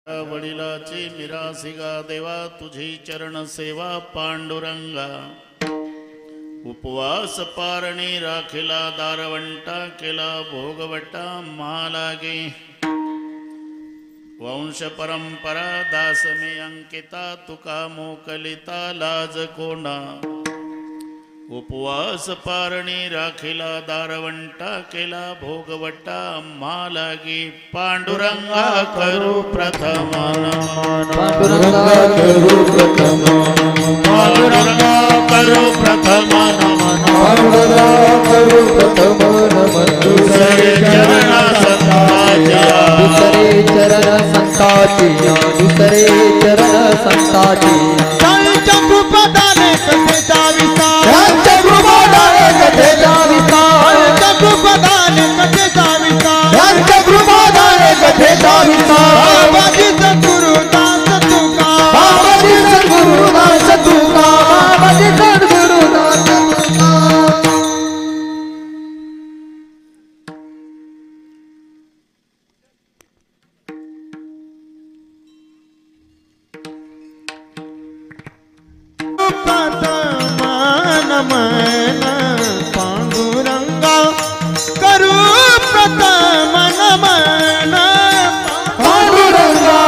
वडिलाची मिरासिगा देवा तुझी चरण सेवा पांडुरंगा। उपवास पारणी राखिला दारवंटा केला भोगवटा महालागे। वंश परंपरा दास मे अंकिता तुका मोकलिता लाज कोणा। उपवास पारणी राखिला दारवंटा केला भोगवटा मालागी। पांडुरंगा करू प्रथम नमन। पांडुरंगा करू प्रथम पांडुरंगा करू प्रथम नमन। पांडुरंगा करू प्रथम नमन। दुसरे चरण संताजिया दुसरे चरण संताजिया दुसरे चरण संताजिया। त्यांच्या कृपादाने कथेचा विस्तार त्यांच्या कृपादाने कथेचा विस्तार त्यांच्या कृपादाने कथेचा विस्तार त्यांच्या कृपादाने कथेचा विस्तार। बाबाजी सद्गुरुदास तुका बाबाजी सद्गुरुदास तुका बाबाजी सद्गुरुदास तुका। प्रथम नमन पांडुरंगा करू प्रथम नमन पांडुरंगा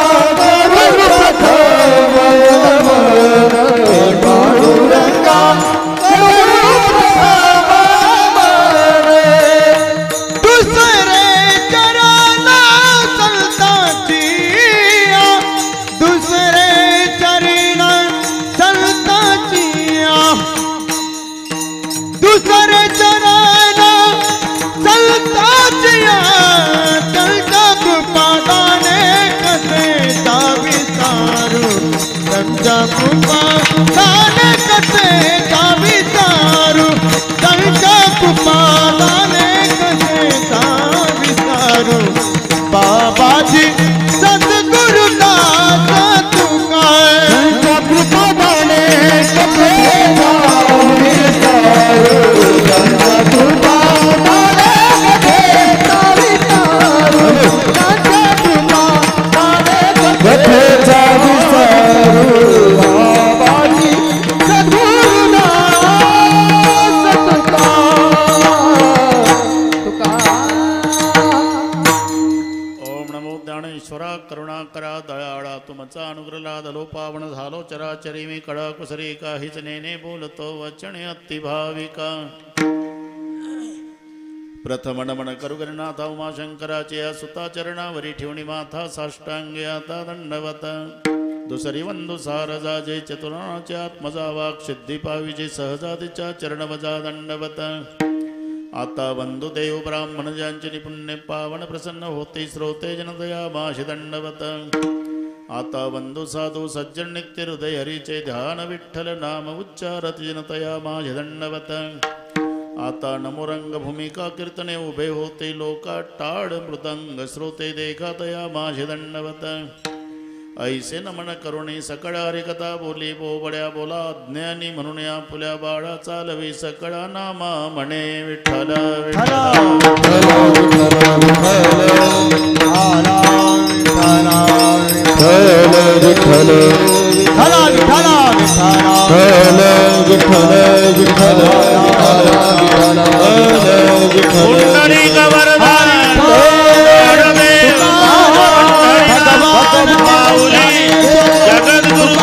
करू प्रथम नमन। पांडुरंगा करू प्रथम नमन। दुसरे चरण संताची दुसरे चरण संताची दुसरे चरण संताची त्यांच्या कृपादाने कथेचा विचारू त्यांच्या कृपादाने कथेचा विचारू त्यांच्या कृपादाने कथेचा विचारू। बाबाजी सद्गुरुदास तुका त्यांच्या कृपादाने कथेचा विस्तार। त्यांच्या कृपादाने कथेचा विस्तार। त्यांच्या कृपादाने कथेचा विस्तार। बाबाजी सद्गुरुदास तुका। ओम नमो ज्ञानेश्वरा करुणाकरा दयाळा तुमचा अनुग्रह दलो पावन झालो चराचरी मी कडा कुसरी काहीच नेने बोलतो वचने अति भाविका। प्रथम नमन करू गणनाथा उमाशंकराचे या सुता चरणावरी ठेवणी माथा साष्टांगे आता दंडवत। दुसरी वंदू सारजा जे चतुराचे आत्मजा वाक सिद्धी पाविजे सहजातीच्या चरणवजा दंडवत। आता वंदुदेव ब्राह्मण ज्यांचे निपुण्य पावन प्रसन्न होते श्रोते जनदया माशी दंडवत। आता वंदु साधू सज्जन नित्य हृदय हरीचे ध्यान विठ्ठल नाम उच्चारत जनतया माझे दंडवत। आता नमोरंग भूमिका कीर्तने उभे होते लोका टाळ मृदंग श्रोते देखा तया माझे दंडवत। ऐसे नमन करुणी सकळा हरिकथा बोली बोबड्या बोला ज्ञानी म्हणून या फुल्या बाळा चालवी सकळा नामा म्हणे विठ्ठल विठ्ठल पुंडलिक वरदान माऊली जगद्गुरु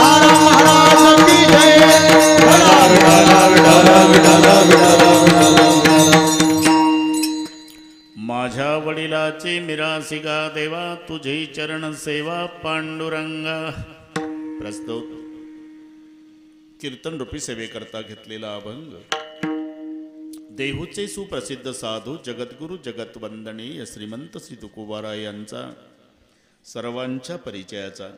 माझ्या वडिलाची मिरासिगा देवा तुझी चरण सेवा पांडुरंगा। प्रस्तुत कीर्तन रूपी सेवेकरता घेतलेला अभंग। देहूचे सुप्रसिद्ध साधू जगद्गुरु जगतवंदनीय श्रीमंत श्री तुकोबाराय यांचा सर्वांच्या परिचयाचा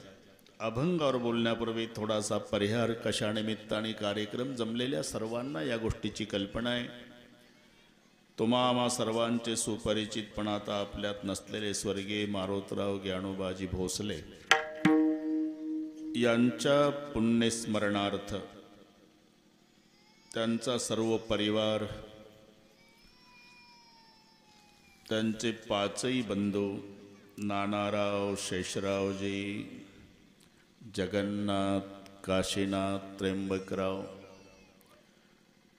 अभंगावर बोलण्यापूर्वी थोडासा परिहार कशानिमित्ताने कार्यक्रम जमलेल्या सर्वांना या गोष्टीची कल्पना आहे। तुम्हा आम्हा सर्वांचे सुपरिचित पण आता आपल्यात नसलेले स्वर्गीय मारोतराव ज्ञानोबाजी भोसले यांच्या पुण्यस्मरणार्थ त्यांचा सर्व परिवार त्यांचे पाचही बंधू नानाराव शेषरावजी, जगन्नाथ, काशीनाथ, त्र्यंबकराव,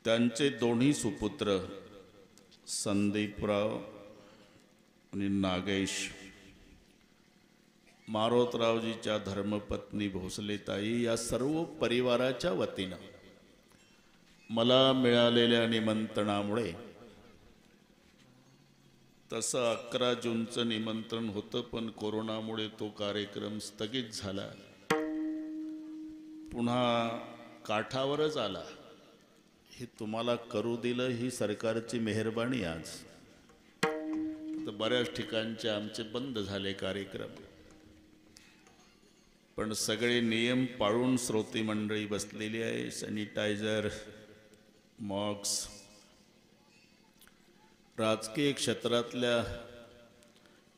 त्यांचे दोन्ही सुपुत्र संदीपराव आणि नागेश, मारोतरावजीच्या धर्मपत्नी भोसलेताई, या सर्व परिवाराच्या वतीनं मला मिळालेल्या निमंत्रणामुळे, तसं 11 जूनचं निमंत्रण होतं पण कोरोनामुळे तो कार्यक्रम स्थगित झाला, पुन्हा काठावरच आला. हे तुम्हाला करू दिलं ही सरकारची मेहरबानी. आज तर बऱ्याच ठिकाणचे आमचे बंद झाले कार्यक्रम, पण सगळे नियम पाळून श्रोती मंडळी बसलेली आहे. Sanitiser, masks. राजकीय क्षेत्रातल्या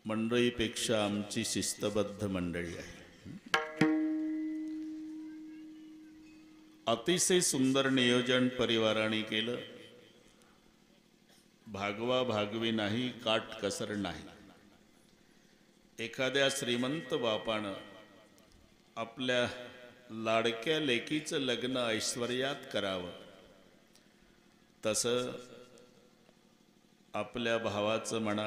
मंडळीपेक्षा आमची शिस्तबद्ध मंडळी आहे. अतिशय सुंदर नियोजन परिवाराने केलं. भागवा भागवी नाही, काटकसर नाही. एखाद्या श्रीमंत बापानं आपल्या लाडक्या लेकीचं लग्न ऐश्वर्यात करावं, तसं आपल्या भावाचं म्हणा,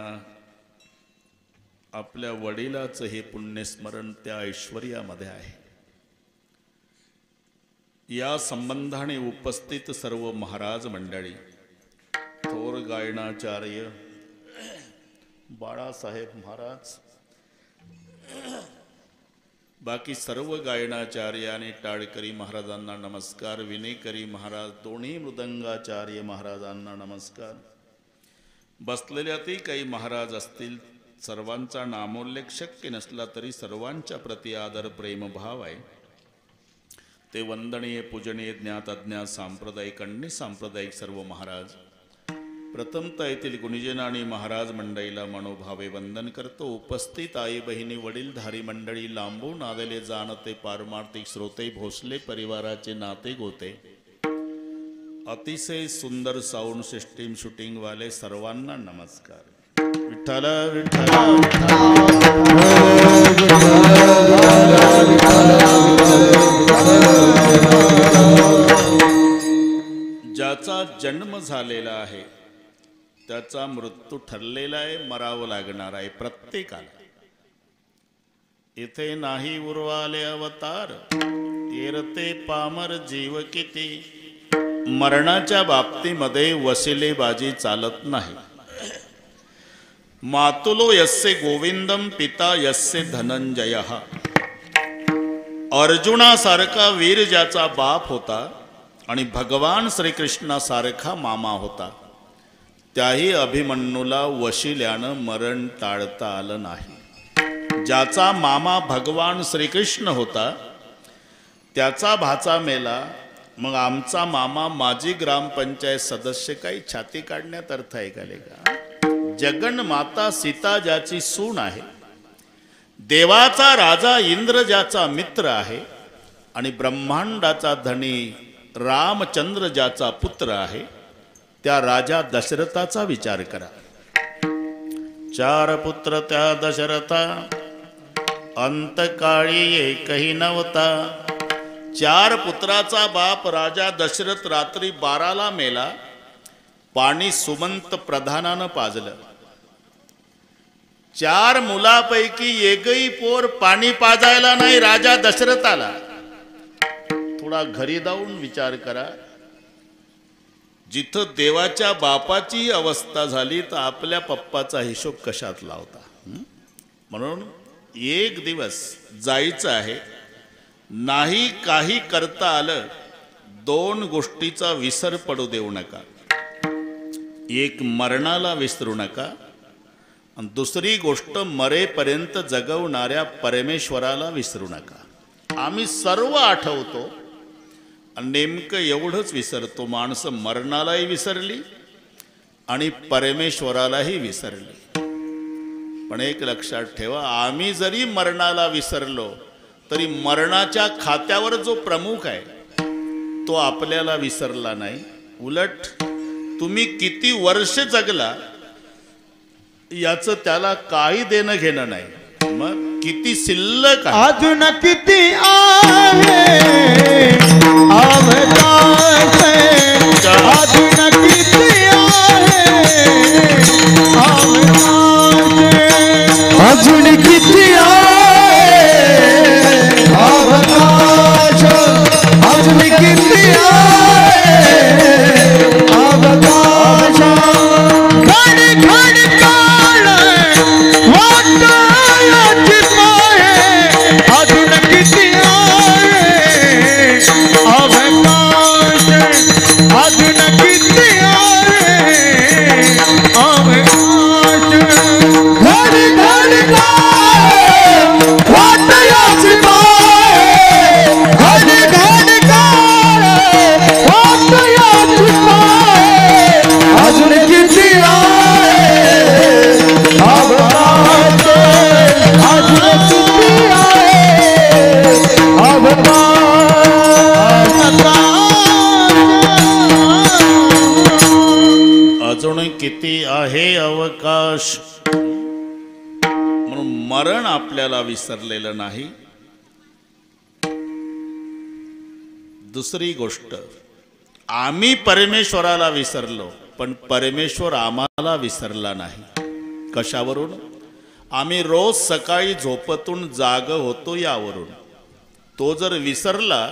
आपल्या वडिलाचं हे पुण्यस्मरण त्या ऐश्वर्यामध्ये आहे. या संबंधाने उपस्थित सर्व महाराज मंडळी, थोर गायनाचार्य बाळासाहेब महाराज, बाकी सर्व गायनाचार्य आणि टाळकरी महाराजांना नमस्कार. विनेकरी महाराज, दोन्ही मृदंगाचार्य महाराजांना नमस्कार. बसलेल्यातही काही महाराज असतील, सर्वांचा नामोल्लेख शक्य नसला तरी सर्वांच्या प्रति आदर प्रेमभाव आहे. ते वंदनीय, पूजनीय, ज्ञात अज्ञात, सांप्रदायिक आणि सांप्रदायिक सर्व महाराज. प्रथमतः येथील गुणीजन आणि महाराज मंडळीला मनोभावे वंदन करतो. उपस्थित आई बहिणी, वडीलधारी मंडळी, लांबून आलेले जाणते पारमार्थिक श्रोते, भोसले परिवाराचे नाते गोते, अतिशय सुंदर साऊंड सिस्टीम शूटिंग वाले सर्वांना नमस्कार. विठ्ठल विठ्ठल ज्याचा जन्म झालेला आहे त्याचा मृत्यू ठरलेला आहे, मरावं लागणार आहे प्रत्येकाला. इथे नाही उरवाले अवतार, येरते पामर जीव किती. मरणाच्या बाबतीमध्ये वसिलेबाजी चालत नाही. मातुलो यस्य गोविंदम पिता यस्य धनंजय. अर्जुनासारखा वीर ज्याचा बाप होता आणि भगवान श्रीकृष्णासारखा मामा होता, त्याही अभिमन्यूला वशिल्यानं मरण टाळता आलं नाही. ज्याचा मामा भगवान श्रीकृष्ण होता त्याचा भाचा मेला, मग आमचा मामा माजी ग्रामपंचायत सदस्य, काही छाती काढण्यात अर्थ ऐकाले का? जगन माता सीता ज्याची सून आहे, देवाचा राजा इंद्र ज्याचा मित्र आहे आणि ब्रह्मांडाचा धनी रामचंद्र ज्याचा पुत्र आहे, त्या राजा दशरथाचा विचार करा. 4 पुत्र त्या दशरथा, अंतकाळी एकही नव्हता. 4 पुत्राचा बाप राजा दशरथ रात्री 12ला मेला. पाणी सुमंत प्रधानानं पाजलं. 4 मुलापैकी एकही पोर पाणी पाजायला नाही राजा दशरथाला. थोडा घरी जाऊन विचार करा. जिथं देवाच्या बापाची अवस्था झाली तर आपल्या पप्पाचा हिशोब कशात लावता? म्हणून एक दिवस जायचं आहे, नाही काही करता आलं, 2 गोष्टीचा विसर पडू देऊ नका. एक, मरणाला विसरू नका, आणि दुसरी गोष्ट, मरेपर्यंत जगवणाऱ्या परमेश्वराला विसरू नका. आम्ही सर्व आठवतो आणि नेमकं एवढंच विसरतो. माणसं मरणालाही विसरली आणि परमेश्वरालाही विसरली. पण एक लक्षात ठेवा, आम्ही जरी मरणाला विसरलो तरी मरणाच्या खात्यावर जो प्रमुख आहे तो आपल्याला विसरला नाही. उलट तुम्ही किती वर्ष जगला याचं त्याला काही देणं घेणं नाही. किती शिल्लक आहे. अजून किती आहे अवकाश, अजून किती आहे अवकाश, अजून किती आहे अवकाश, अजून किती आहे अवकाश. घडी घडी काळ वाटायची पाहे, अजून किती आहे अवकाश, अजून किती आहे अवकाश. घडी घडी काळ वाटायची पाहे, घडी घडी काळ वाटायची पाहे, अजून किती आहे अवकाश, अजून किती आहे अजून किती आहे अवकाश. म्हणून मरण आपल्याला विसरलेलं नाही. दुसरी गोष्ट, आम्ही परमेश्वराला विसरलो पण परमेश्वर आम्हाला विसरला नाही. कशावरून? आम्ही रोज सकाळी झोपेतून जाग होतो यावरून. तो जर विसरला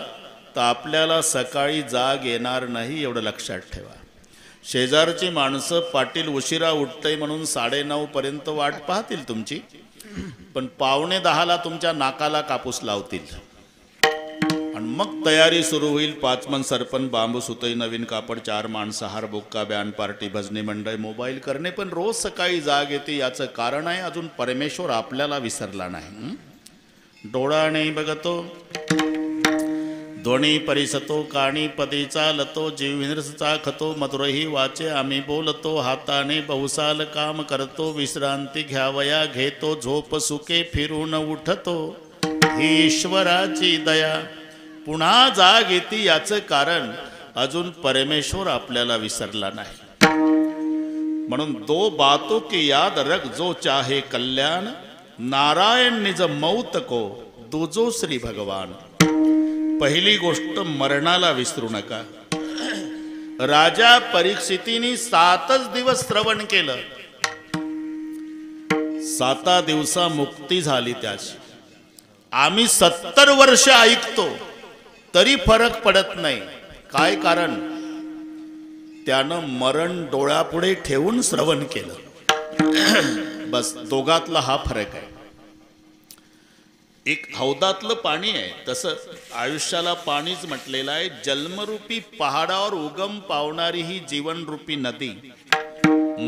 तर आपल्याला सकाळी जाग येणार नाही, एवढं लक्षात ठेवा. शेजारची माणसं पाटील उशिरा उठतंय म्हणून 9:30 पर्यंत वाट पाहतील तुमची, पण 9:45 तुमच्या नाकाला कापूस लावतील आणि मग तयारी सुरू होईल. 5 मन सरपण, बांबू सुतई, नवीन कापड, 4 माणसं, हार बुक्का, बँड पार्टी, भजनी मंडळ, मोबाईल करणे. पण रोज सकाळी जाग येते याचं कारण आहे अजून परमेश्वर आपल्याला विसरला नाही. डोळाने बघतो, ध्वनी परिसतो, काणी पदी चालतो, जीवनिरसचा खतो, मधुरही वाचे आम्ही बोलतो, हाताने बहुसाल काम करतो, विश्रांती घ्यावया घेतो, झोप सुके फिरून उठतो, ही ईश्वराची दया. पुन्हा जाग येते याचं कारण अजून परमेश्वर आपल्याला विसरला नाही. म्हणून दो बातों की याद रख जो चाहे कल्याण, नारायण निज मौत को दूजो श्री भगवान. पहिली गोष्ट, मरणाला विसरू नका. राजा परीक्षितीने 7च दिवस श्रवण केलं, 7 दिवसा मुक्ती झाली त्याची. आम्ही 70 वर्ष ऐकतो तरी फरक पडत नाही. काय कारण? त्यानं मरण डोळ्यापुढे ठेवून श्रवण केलं. बस, दोघातला हा फरक आहे. एक हौदातलं पाणी आहे, तसं आयुष्याला पाणीच म्हटलेलं आहे. जन्मरूपी पहाडावर उगम पावणारी ही जीवनरूपी नदी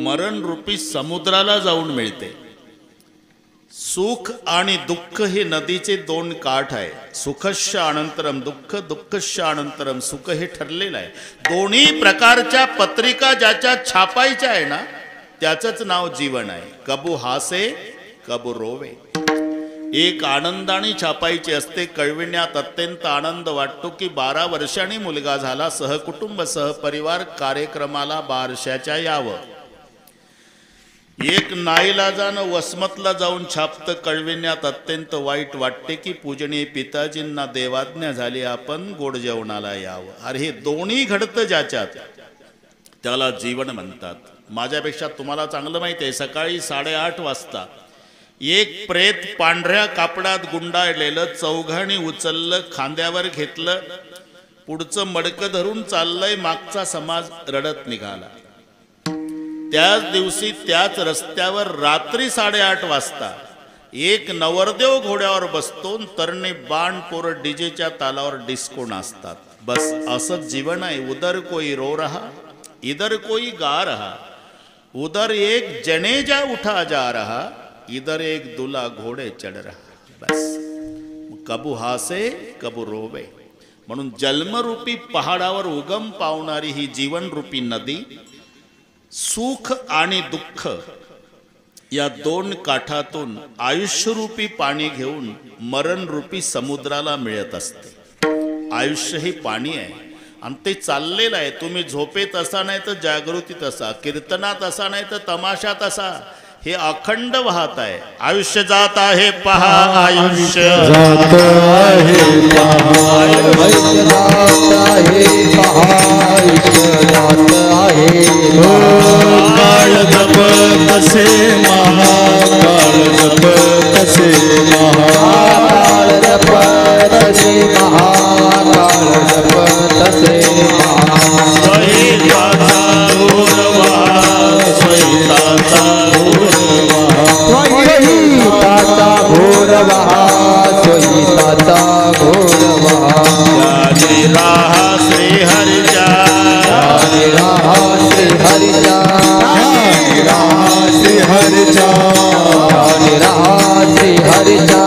मरणरूपी समुद्राला जाऊन मिळते. सुख आणि दुःख हे नदीचे 2 काठ आहे. सुखस्य अनंतरम दुःख, दुःखस्य अनंतरम सुख, हे ठरलेलं आहे. दोन्ही प्रकारच्या पत्रिका ज्याच्या छापायच्या आहे ना, त्याचंच नाव जीवन आहे. कबू हासे कबू रोवे. एक आनंदाने छापायची असते. कळविण्यात अत्यंत आनंद वाटतो की 12 वर्षांनी मुलगा झाला, सहकुटुंब सहपरिवार कार्यक्रमाला बारशाच्या यावं. एक नाईलाजानं वसमतला जाऊन छापतं. कळविण्यात अत्यंत वाईट वाटते की पूजनीय पिताजींना देवाज्ञा झाली, आपण गोड जेवणाला यावं. अरे हे दोन्ही घडतं ज्याच्यात, त्याला जीवन म्हणतात. माझ्यापेक्षा तुम्हाला चांगलं माहिती आहे, सकाळी 8:30 वाजता एक प्रेत पांढऱ्या कापडात गुंडाळलेलं चौघाणी उचललं, खांद्यावर घेतलं, पुढचं मडकं धरून चाललंय. मागचा समाज रडत निघाला. त्याच दिवशी त्याच रस्त्यावर रात्री 8:30 वाजता एक नवरदेव घोड्यावर बसतो, तरणे बाण पोरं डीजेच्या तालावर डिस्को नाचतात. बस असंच जीवन आहे. उधर कोई रो रहा, इधर कोई गा रहा, उधर एक जनेजा उठा जा रहा, इधर एक दूल्हा घोडे चढ रहा. बस, कबू हासे कबू रोवे. म्हणून जन्मरूपी पहाडावर उगम पावणारी ही जीवनरूपी नदी सुख आणि दुःख या 2 काठातून आयुष्यरूपी पाणी घेऊन मरणरूपी समुद्राला मिळत असते. आयुष्य हे पाणी आहे आणि ते चाललेलं आहे. तुम्ही झोपेत असा नाही तर जागृतीत असा, कीर्तनात असा नाही तर तमाशात असा, हे अखंड वाहत आहे. आयुष्य जात आहे पहा, आयुष्य जात आहे पहा, आयुष्य जात आहे पहा, आयुष्य जात आहे पहा. काळ जप कसे महा, काळ जप कसे महा, काळ जप तसे महा, काळ जप तसे महा. स्वहिताचा घोर वाहा, स्वहिताचा स्वहिताचा घोर वहा, स्वहिताचा घोर वहा. ज्ञानी राहा श्रीहरीच्या, ज्ञानी राहा श्रीहरीच्या, ज्ञानी राहा श्रीहरीच्या, ज्ञानी राहा श्रीहरीच्या.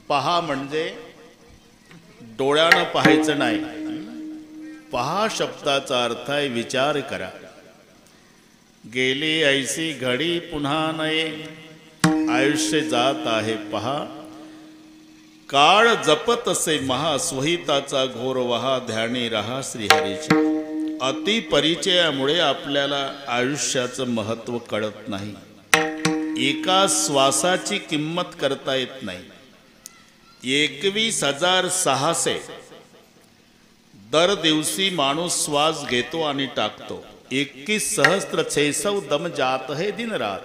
पहा म्हणजे डोळ्यानं पाहायचं नाही. पहा शब्दाचा अर्थ आहे विचार करा. गेली ऐसी घडी पुन्हा नये, आयुष्य जात आहे पहा. काळ जपत असे महा, स्वहिताचा घोर वहा, ध्यानी रहा श्रीहरीचे. अति परिचयामुळे आपल्याला आयुष्याचं महत्त्व कळत नाही. एका श्वासाची किंमत करता येत नाही. 21,600 दर दिवशी माणूस श्वास घेतो आणि टाकतो. 21,600 दम जात है दिन रात.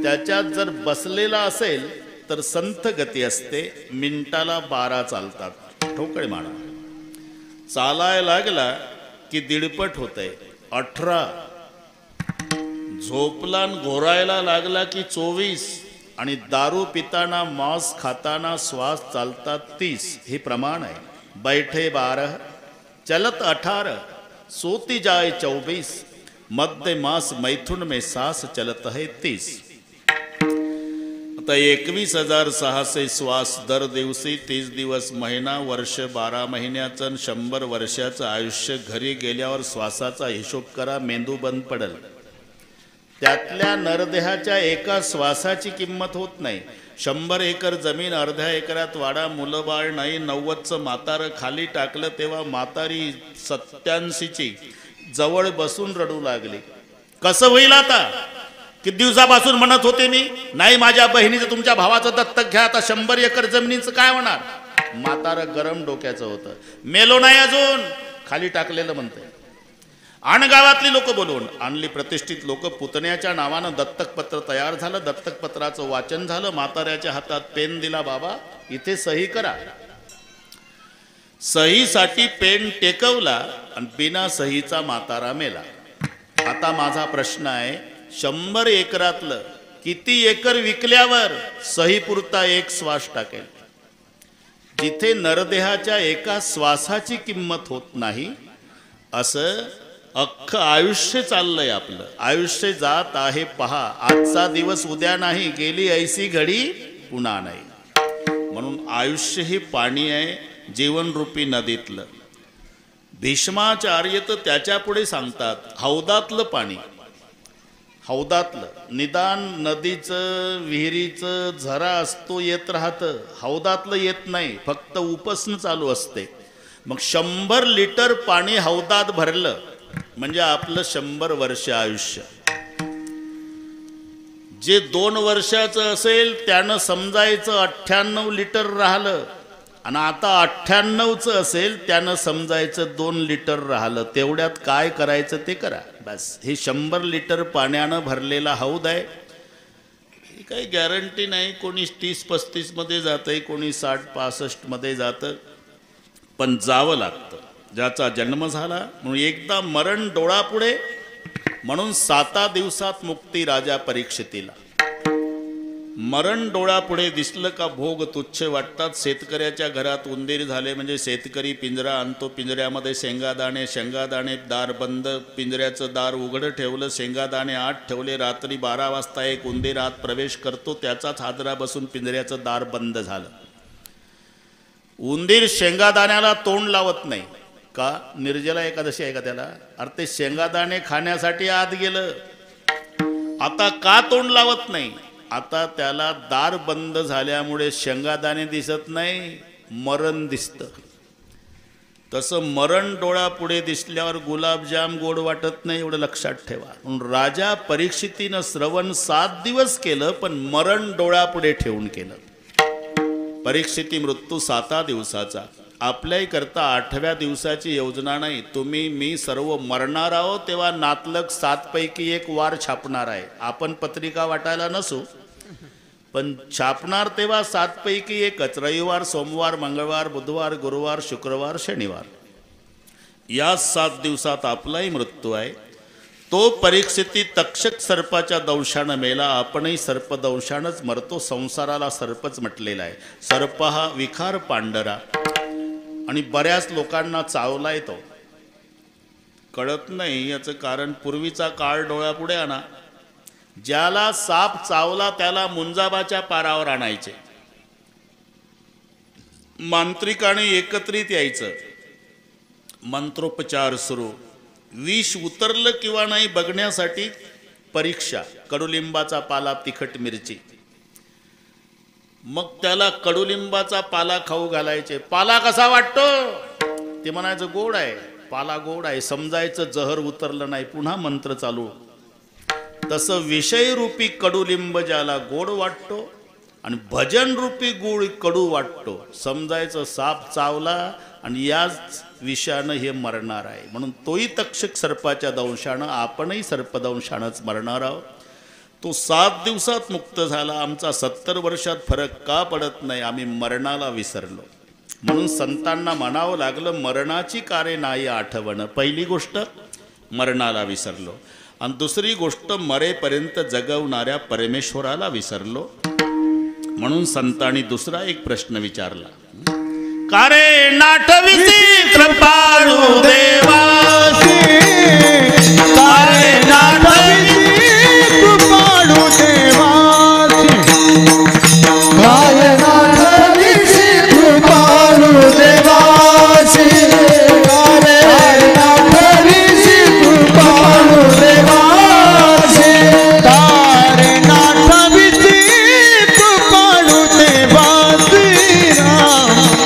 त्याच्यात जर बसलेला असेल तर संथ गती असते. मिनिटाला 12 चालतात. ठोकळे माणा चालायला लागला की दीडपट होतंय 18. झोपला घोरायला लागला की 24. आणि दारू पिताना मांस खाताना श्वास चालतात 30. हे प्रमाण आहे. बैठे 12 चलत 18 सोती जाए 24. मध्य मास मैथुन में सांस चलत है 30. आता 21,600 श्वास दर दिवशी 30 दिवस, महिना, वर्ष, 12 महिन्याचं 100 वर्षाचं आयुष्य. घरी गेल्यावर श्वासाचा हिशोब करा, मेंदू बंद पडेल. त्यातल्या नरदेहाच्या एका श्वासाची किंमत होत नाही. 100 एकर जमीन अर्ध्या एकरात वाडा, मुलं बाळ नाही. 90चं म्हातारं खाली टाकलं तेव्हा म्हातारी 87ची जवळ बसून रडू लागली. कसं होईल आता? किती दिवसापासून म्हणत होते मी, नाही माझ्या बहिणीचं तुमच्या भावाचं दत्तक घ्या. आता 100 एकर जमिनीचं काय होणार? म्हातारं गरम डोक्याचं होतं. मेलो नाही अजून, खाली टाकलेलं म्हणतंय. गावातली लोक बोलवून आणली. प्रतिष्ठित लोक. पुतण्याच्या नावानं दत्तकपत्र तयार झालं. दत्तकपत्राचं वाचन झालं. म्हाताऱ्याच्या हातात पेन दिला. बाबा इथे सही करा. सहीसाठी पेन टेकवला आणि बिना सहीचा म्हातारा मेला. आता माझा प्रश्न आहे, 100 एकरातलं किती एकर विकल्यावर सहीपुरता एक श्वास टाकेल? जिथे नरदेहाच्या एका श्वासाची किंमत होत नाही, असं अख्खं आयुष्य चाललंय आपलं. आयुष्य जात आहे पहा. आजचा दिवस उद्या नाही, गेली ऐसी घडी पुन्हा नाही. म्हणून आयुष्य हे पाणी आहे, जीवनरूपी नदीतलं. भीष्माचार्य तर त्याच्या पुढे सांगतात, हौदातलं पाणी. हौदातलं निदान नदीचं, विहिरीचं झरा असतो येत राहतं. हौदातलं येत नाही, फक्त उपसणं चालू असते. मग 100 लिटर पाणी हौदात भरलं म्हणजे आपलं 100 वर्ष आयुष्य. जे 2 वर्षाचं असेल त्यानं समजायचं 98 लिटर राहिलं. आणि आता 98चं असेल त्यानं समजायचं 2 लिटर राहिलं, तेवढ्यात काय करायचं ते करा बस. हे 100 लिटर पाण्यानं भरलेला हौद आहे. काही गॅरंटी नाही, कोणी 30-35 मध्ये जातंय, कोणी 60-65 मध्ये जातं, पण जावं लागतं. ज्याचा जन्म झाला म्हणून एकदा मरण डोळापुढे, म्हणून 7 दिवसात मुक्ती राजा परीक्षितीला. मरण डोळापुढे दिसलं का भोग तुच्छ वाटतात. शेतकऱ्याच्या घरात उंदीर झाले म्हणजे शेतकरी पिंजरा आणतो, पिंजऱ्यामध्ये शेंगादाणे, शेंगादाणे दार बंद, पिंजऱ्याचं दार उघडं ठेवलं, शेंगादाणे आत ठेवले. रात्री 12 वाजता एक उंदीर आत प्रवेश करतो, त्याचाच हादरा बसून पिंजऱ्याचं दार बंद झालं. उंदीर शेंगादाण्याला तोंड लावत नाही का? निर्जला एकादशी आहे का त्याला? अरे ते शेंगादाणे खाण्यासाठी आत गेलं. आता का तोंड लावत नाही? आता त्याला दार बंद झाल्यामुळे शेंगादाणे दिसत नाही, मरण दिसतं. तसं मरण डोळ्यापुढे दिसल्यावर गुलाबजाम गोड वाटत नाही, एवढं लक्षात ठेवा. म्हणून राजा परीक्षितीनं श्रवण 7 दिवस केलं, पण मरण डोळ्यापुढे ठेवून केलं. परीक्षिती मृत्यू 7 दिवसाचा. आपल्याही करता 8व्या दिवसाची योजना नाही. तुम्ही मी सर्व मरणार आहोत, तेव्हा नातलग 7 पैकी 1 वार छापणार आहे. आपण पत्रिका वाटायला नसू, पण छापणार तेव्हा 7 पैकी 1च. रविवार, सोमवार, मंगळवार, बुधवार, गुरुवार, शुक्रवार, शनिवार या 7 दिवसात आपलाही मृत्यू आहे. तो परीक्षिती तक्षक सर्पाच्या दंशानं मेला. आपणही सर्पदंशानंच मरतो. संसाराला सर्पच म्हटलेला आहे. सर्प हा विखार पांढरा, आणि बऱ्याच लोकांना चावलाय तो, कळत नाही. याचं कारण पूर्वीचा काळ डोळ्यापुढे आणा. ज्याला साप चावला त्याला मुंजाबाच्या पारावर आणायचे, मांत्रिकाने एकत्रित यायचं, मंत्रोपचार सुरू. विष उतरलं किंवा नाही बघण्यासाठी परीक्षा. कडुलिंबाचा पाला, तिखट मिरची, मग त्याला कडुलिंबाचा पाला खाऊ घालायचे. पाला कसा वाटतो? ते म्हणायचं गोड आहे, पाला गोड आहे. समजायचं जहर उतरलं नाही, पुन्हा मंत्र चालू. तसं विषयरूपी कडुलिंब ज्याला गोड वाटतो आणि भजन रूपी गुळ कडू वाटतो, समजायचं साप चावला आणि याच विषानं हे मरणार आहे. म्हणून तोही तक्षक सर्पाच्या दंशानं, आपणही सर्पदंशानंच मरणार आहोत. तो 7 दिवसात मुक्त झाला. आमचा 70 वर्षात फरक का पडत नाही? आम्ही मरणाला विसरलो. म्हणून संतांना म्हणावं लागलं, मरणाची कारे नाही आठवण. पहिली गोष्ट मरणाला विसरलो, आणि दुसरी गोष्ट मरेपर्यंत जगवणाऱ्या परमेश्वराला विसरलो. म्हणून संतांनी दुसरा एक प्रश्न विचारला, कारे नाठविसी कृपाळू देवासी, कारे नाठविसी कृपाळू देवासी, कारे नाठविसी कृपाळू देवासी, कारे नाठविसी कृपाळू देवासी, तारे नाठविसी कृपाळू देवासी,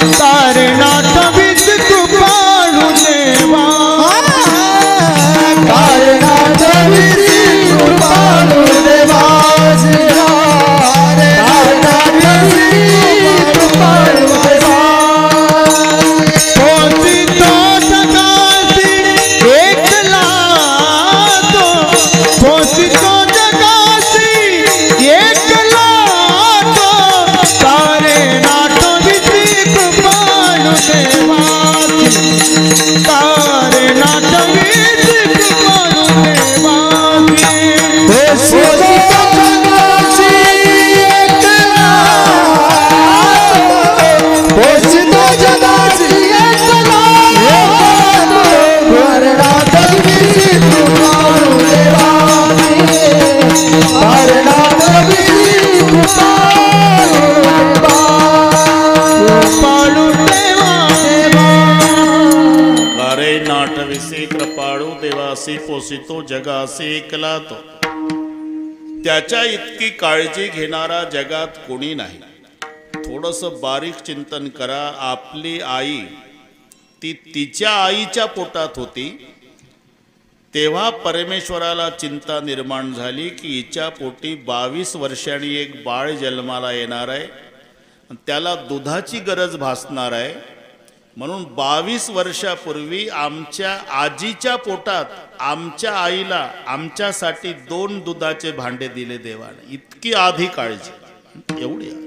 तारे नाठविसी कृपाळू देवासी, कारे नाठविसी कृपाळू देवासी, कारे नाठविसी कृपाळू देवासी. पोचितो जगासी एकला तो, पोचितो जगासी एकला तो, तारे नाठविसी कृपाळू देवासी, तारे नाठविसी कृपाळू देवासी. पोचितो जगासी एकला, पोचितो जगासी एकला, कारे नाठविसी कृपाळू देवासी, कारे नाठविसी कृपाळू देवासी. कारे नाठविसी कृपाळू देवासी, पोसितो जगासी एकला तो. त्याच्या इतकी काळजी घेणारा जगात कोणी नाही. थोडंसं बारीक चिंतन करा. आपली आई ती तिच्या आईच्या पोटात होती, तेव्हा परमेश्वराला चिंता निर्माण झाली की हिच्या पोटी 22 वर्षांनी एक बाळ जन्माला येणार आहे. त्याला दुधाची गरज भासणार आहे. म्हणून 22 वर्षापूर्वी आमच्या आजीच्या पोटात आमच्या आईला आमच्यासाठी 2 दुधाचे भांडे दिले देवाने. इतकी आधी काळजी, एवढी आहे.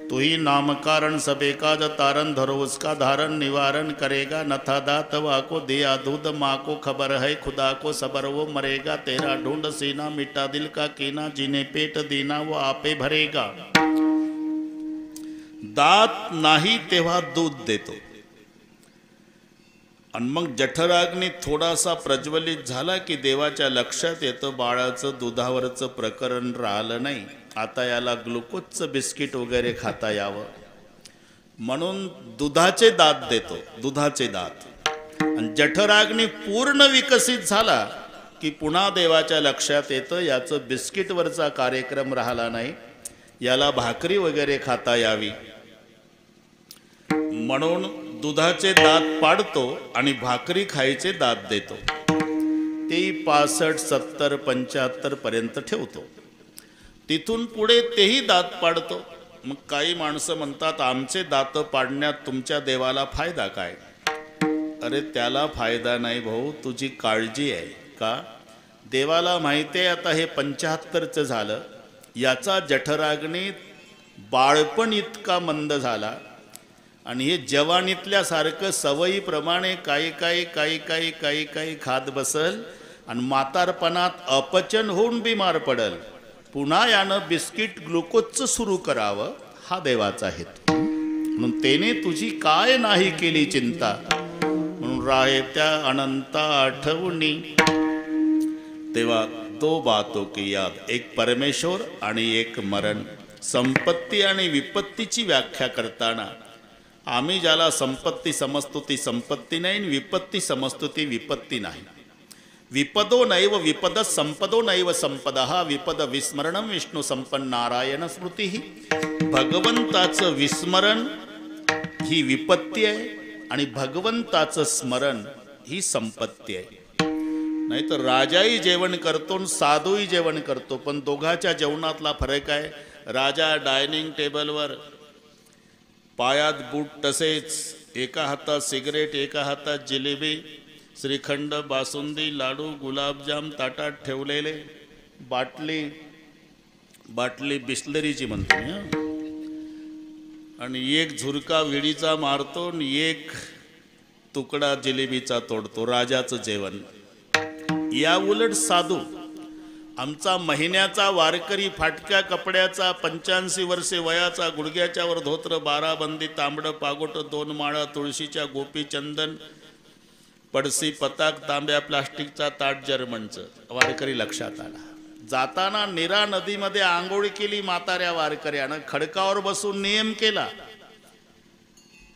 तोही नामकारण सबे काज तारण धरो उसका धारण निवारण करेगा नथा दात वाको दिया दूध माँ को खबर है खुदा को सबर वो मरेगा तेरा ढूंढ सीना मिटा दिल का कीना जिने पेट दीना वो आपे भरेगा. दात नाही तेव्हा दूध देतो. आणि मग जठराग्नी थोडासा प्रज्वलित झाला की देवाच्या लक्षात येतं बाळाचं दुधावरचं प्रकरण राहिलं नाही, आता याला ग्लुकोजचं बिस्किट वगैरे खाता यावं म्हणून दुधाचे दात देतो. दुधाचे दात. आणि जठराग्नी पूर्ण विकसित झाला की पुन्हा देवाच्या लक्षात येतं याचं बिस्किटवरचा कार्यक्रम राहिला नाही, याला भाकरी वगैरे खाता यावी म्हणून दुधाचे दात पाडतो आणि भाकरी खायचे दात देतो. तेही 65, 70, 75 पर्यंत ठेवतो. तिथून पुढे तेही दात पाडतो. मग काही माणसं म्हणतात आमचे दात पाडण्यात तुमच्या देवाला फायदा काय? अरे त्याला फायदा नाही भाऊ, तुझी काळजी आहे का? देवाला माहिती आहे आता हे 75चं झालं, याचा जठराग्नीत बाळपण इतका मंद झाला आणि हे जवानीतल्यासारखं सवयीप्रमाणे काही खात बसल आणि म्हातारपणात अपचन होऊन बिमार पडल. पुन्हा यानं बिस्किट ग्लुकोजचं सुरू करावं हा देवाचा हेतू. म्हणून तेने तुझी काय नाही केली चिंता, म्हणून राहे त्या अनंत आठवणी. तेव्हा 2 बातों की याद, एक परमेश्वर आणि एक मरण. संपत्ती आणि विपत्तीची व्याख्या करताना आम्ही ज्याला संपत्ती समजतो ती संपत्ती नाही, विपत्ती समजतो ती विपत्ती नाही. विपदो नैव विपद संपदो नैव संपदः विपद विस्मरणं विष्णू संपन्न नारायण स्मृती. भगवंताचं विस्मरण ही विपत्ती आहे आणि भगवंताचं स्मरण ही संपत्ती आहे. नाही तर राजाही जेवण करतो आणि साधूही जेवण करतो, पण दोघाच्या जेवणातला फरक आहे. राजा डायनिंग टेबलवर पायात बूट तसेच, एका हातात सिगरेट एका हातात जिलेबी, श्रीखंड, बासुंदी, लाडू, गुलाबजाम ताटात ठेवलेले, बाटली बिस्लरीची म्हणतो मी, आणि एक झुरका विडीचा मारतो आणि एक तुकडा जिलेबीचा तोडतो. राजाचं जेवण. या उलट साधू, आमचा महिन्याचा वारकरी, फाटक्या कपड्याचा, 85 वर्षे वयाचा, गुडघ्याच्या वर धोत्र, 12 बंदी, तांबडं पागोट, 2 माळा, तुळशीच्या गोपी, चंदन, पडसी, पताक, तांब्या, प्लास्टिकचा ताट, जर्मनचं वारकरी लक्षात आला. जाताना नीरा नदीमध्ये आंघोळ केली म्हाताऱ्या वारकऱ्यानं, खडकावर बसून नियम केला.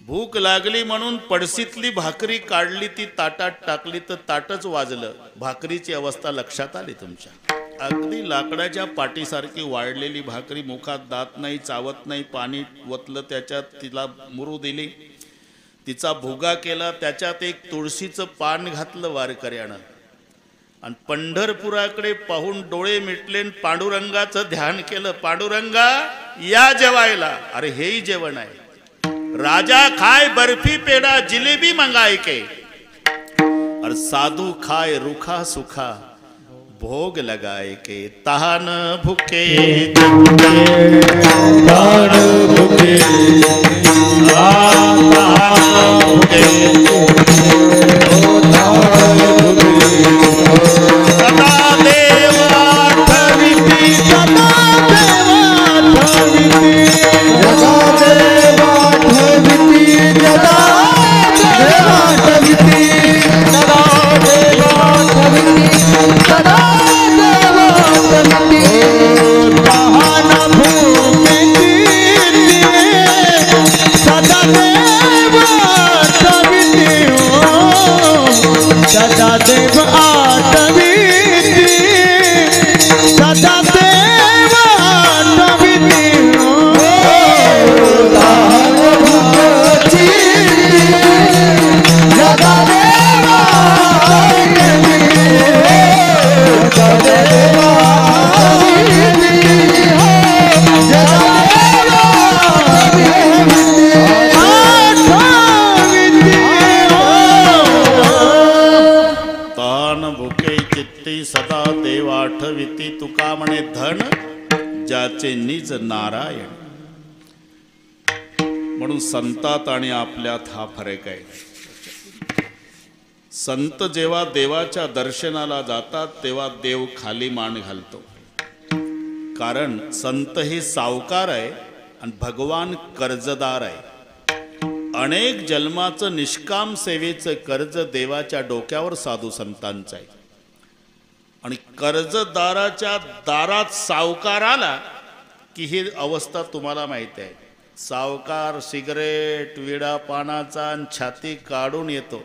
भूक लागली म्हणून पडसीतली भाकरी काढली, ती ताटात टाकली तर ताटच वाजलं. भाकरीची अवस्था लक्षात आली तुमच्या. अगदी लाकडाच्या पाटीसारखी वाळलेली भाकरी, मुखात दात नाही, चावत नाही, पाणी वतलं त्याच्यात, तिला मुरू दिली, तिचा भुगा केला, त्याच्यात एक तुळशीचं पान घातलं वारकऱ्यानं आणि पंढरपुराकडे पाहून डोळे मिटले, पांडुरंगाचं ध्यान केलं. पांडुरंगा या जेवायला. अरे हेही जेवण आहे. राजा खाए बर्फी पेड़ा जिलेबी मंगाए के, और साधु खाए रूखा सूखा भोग लगाए के. तहान भूखे तान भूखे सदा देव आठविती, सदा देवाठविती, सदा देवाठविती, सदा देवाठविती, सदा देवाठविती, सदा देवाठविती. तहान भूखे सदा देव ज्याचे निज नारायण. म्हणून संतात आणि आपल्यात हा फरक आहे. संत जेव्हा देवाच्या दर्शनाला जातात तेव्हा देव खाली मान घालतो. कारण संत हे सावकार आहे आणि भगवान कर्जदार आहे. अनेक जन्माचं निष्काम सेवेचं कर्ज देवाच्या डोक्यावर साधू संतांचं आहे. आणि कर्जदाराच्या दारात सावकार आला की ही अवस्था तुम्हाला माहिती आहे. सावकार सिगरेट विडा पानाचा छाती काढून येतो.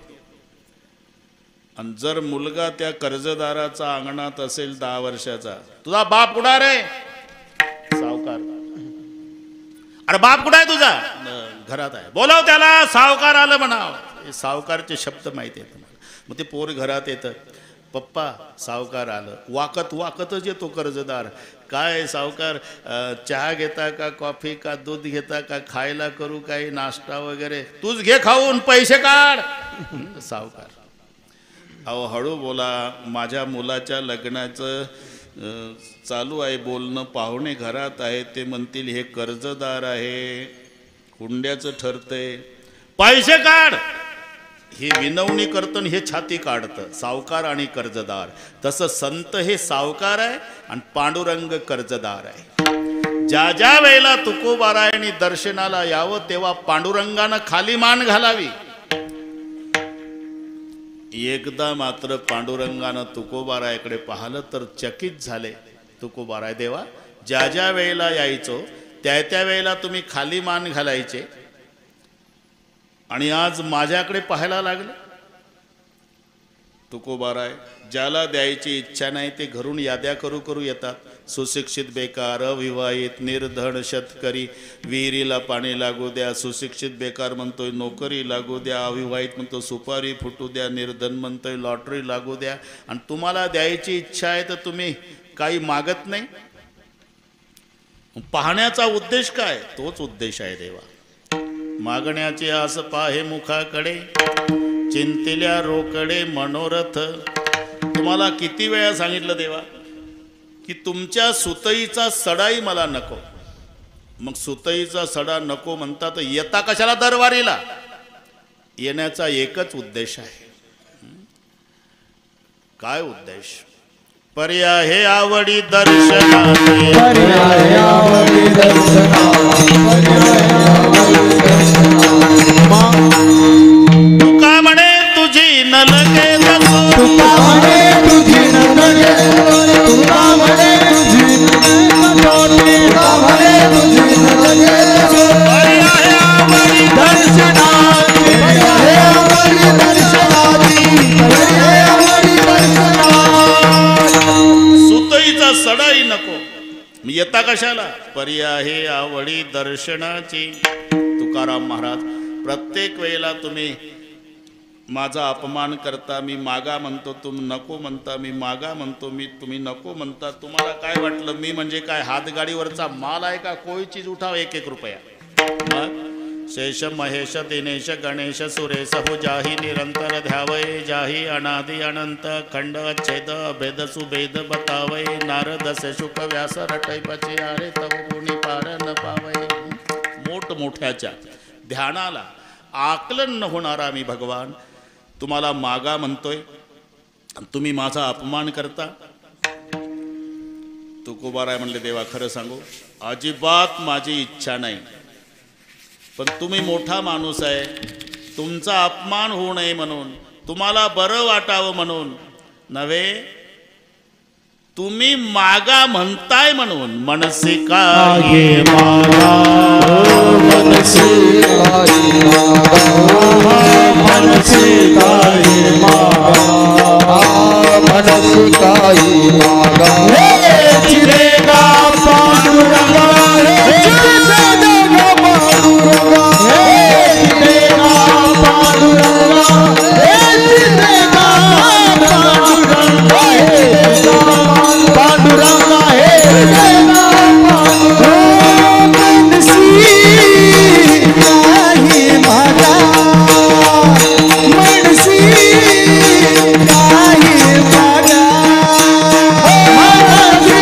आणि जर मुलगा त्या कर्जदाराचा अंगणात असेल 10 वर्षाचा, तुझा बाप कुठं रे? सावकार. अरे बाप कुठं आहे तुझा? घरात आहे. बोलाव त्याला. सावकार आलं म्हणाव. हे सावकारचे शब्द माहिती आहेत तुम्हाला. मग ते पोर घरात येतं. पप्पा सावकार आलं. वाकत वाकतच येतो कर्जदार. काय सावकार, चहा घेता का, कॉफी का, दूध घेता का, खायला करू काही नाश्ता वगैरे? तूच घे खाऊन, पैसे काढ. सावकार. अहो हळू बोला, माझ्या मुलाच्या लग्नाचं चालू आहे बोलणं. पाहुणे घरात आहे, ते म्हणतील हे कर्जदार आहे, हुंड्याचं ठरतंय, पैसे काढ. हे विनवणी करतं, हे छाती काढतं. सावकार आणि कर्जदार. तसं संत हे सावकार आहे आणि पांडुरंग कर्जदार आहे. ज्या ज्या वेळेला तुकोबारायणी दर्शनाला यावं तेव्हा पांडुरंगानं खाली मान घालावी. एकदा मात्र पांडुरंगानं तुकोबारायाकडे पाहिलं तर चकित झाले. तुकोबाराय देवा, ज्या ज्या वेळेला यायचो त्या त्या वेळेला तुम्ही खाली मान घालायचे आणि आज माझ्याकडे पाहायला लागले. तुकोबाराय, ज्याला द्यायची इच्छा नाही ते घरून याद्या करू करू येतात. सुशिक्षित बेकार, अविवाहित, निर्धन, शेतकरी, विहिरीला पाणी लागू द्या. सुशिक्षित बेकार म्हणतोय नोकरी लागू द्या. अविवाहित म्हणतो सुपारी फुटू द्या. निर्धन म्हणतोय लॉटरी लागू द्या. आणि तुम्हाला द्यायची इच्छा आहे तर तुम्ही काही मागत नाही. पाहण्याचा उद्देश काय? तोच उद्देश आहे देवा. मागण्याचे आस पाहे मुखाकडे, चिंतिल्या रोकडे मनोरथ. तुम्हाला किती वेळा सांगितलं देवा की तुमच्या सुतईचा सडाही मला नको. मग सुतईचा सडा नको म्हणता तर येता कशाला दरबारीला? येण्याचा एकच उद्देश आहे. काय उद्देश? पर्याय हे आवडी दर्शनाचे, पर्याय आवडी तुका म्हणे तुझी न लगे दसू, तुका म्हणे तुझी न लगे, तुका म्हणे तुझी न लगे, तुका म्हणे तुझी न लगे. पर्याय आवडी दर्शनाची, पर्याय आवडी दर्शनाची, पर्याय आवडी दर्शनाची. सुतईचा सडाही नको, येता कशाला? पर्याय हे आवडी दर्शनाची. तुकाराम महाराज, प्रत्येक वेळेला तुम्ही माझा अपमान करता. मी मागा म्हणतो, तुम्ही नको म्हणता. मी मागा म्हणतो, तुम्ही नको म्हणता. तुम्हाला काय वाटलं मी म्हणजे काय हातगाडीवरचा माल आहे का? कोई चीज उठाव 1-1 रुपया. मग शेष महेश दिनेश गणेश सुरेश हो जाही निरंतर ध्यावय, जाही अनादि अनंत खंड छेद भेद सुभेद बतावय. नारद से शुक व्यास रटय पचियारे तव गुणी पार न पावय. मोठमोठ्याच्या ध्यानाला आकलन न होणारा मी भगवान तुम्हाला मागा म्हणतोय, तुम्ही माझा अपमान करता. तुकोबाराय म्हणले, देवा खरं सांगू, अजिबात माझी इच्छा नाही. पण तुम्ही मोठा माणूस आहे, तुमचा अपमान होऊ नये म्हणून, तुम्हाला बरं वाटावं म्हणून नव्हे, तुम्ही मागा म्हणताय म्हणून. मनसी काय मागा, मनसी काय मागा, मनसी काय मागा, मनसी काय मागा. हे चिरेगा पांडुरंगा, हे चिरेगा पांडुरंगा, हे चिरेगा पांडुरंगा, हे चिरेगा पांडुरंगा, हे पांडुरंगा, हे चिरेगा पांडुरंगा. मनसी काही मागा, मनसी काही मागा, मनसी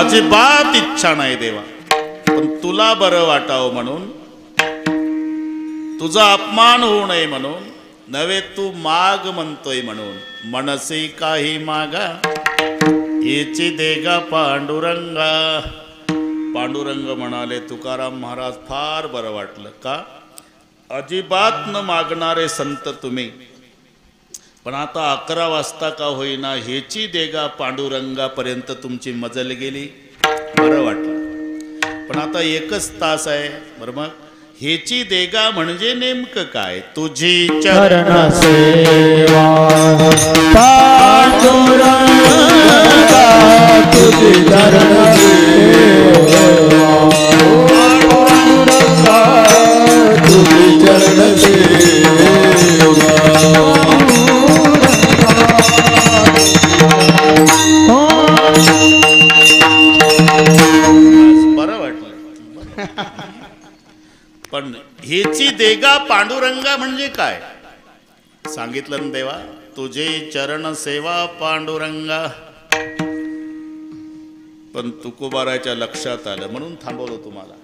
अजिबात इच्छा नाही देवा, पण तुला बरं वाटावं म्हणून, तुझा अपमान होऊ नये म्हणून नव्हे, तू माग म्हणतोय म्हणून. मनसी काही मागा हेची देगा पांडुरंगा. पांडुरंग म्हणाले, तुकाराम महाराज फार बरं वाटलं. का? अजिबात न मागणारे संत तुम्ही, पण आता 11 वाजता का होईना हेची देगा पांडुरंगापर्यंत तुमची मजल गेली, बरं वाटलं. पण आता 1च तास आहे. बरं, मग हेची देगा म्हणजे नेमकं काय? तुझी चरण सेवा पांडुरंगा, तुझी चरण सेवा पांडुरंगा, तुझी चरण सेवा. बरं वाटलं. पण हेची देगा पांडुरंगा म्हणजे काय सांगितलं ना देवा? तुझे चरण सेवा पांडुरंगा. पण तुकोबाराच्या लक्षात आलं म्हणून थांबवलं तुम्हाला.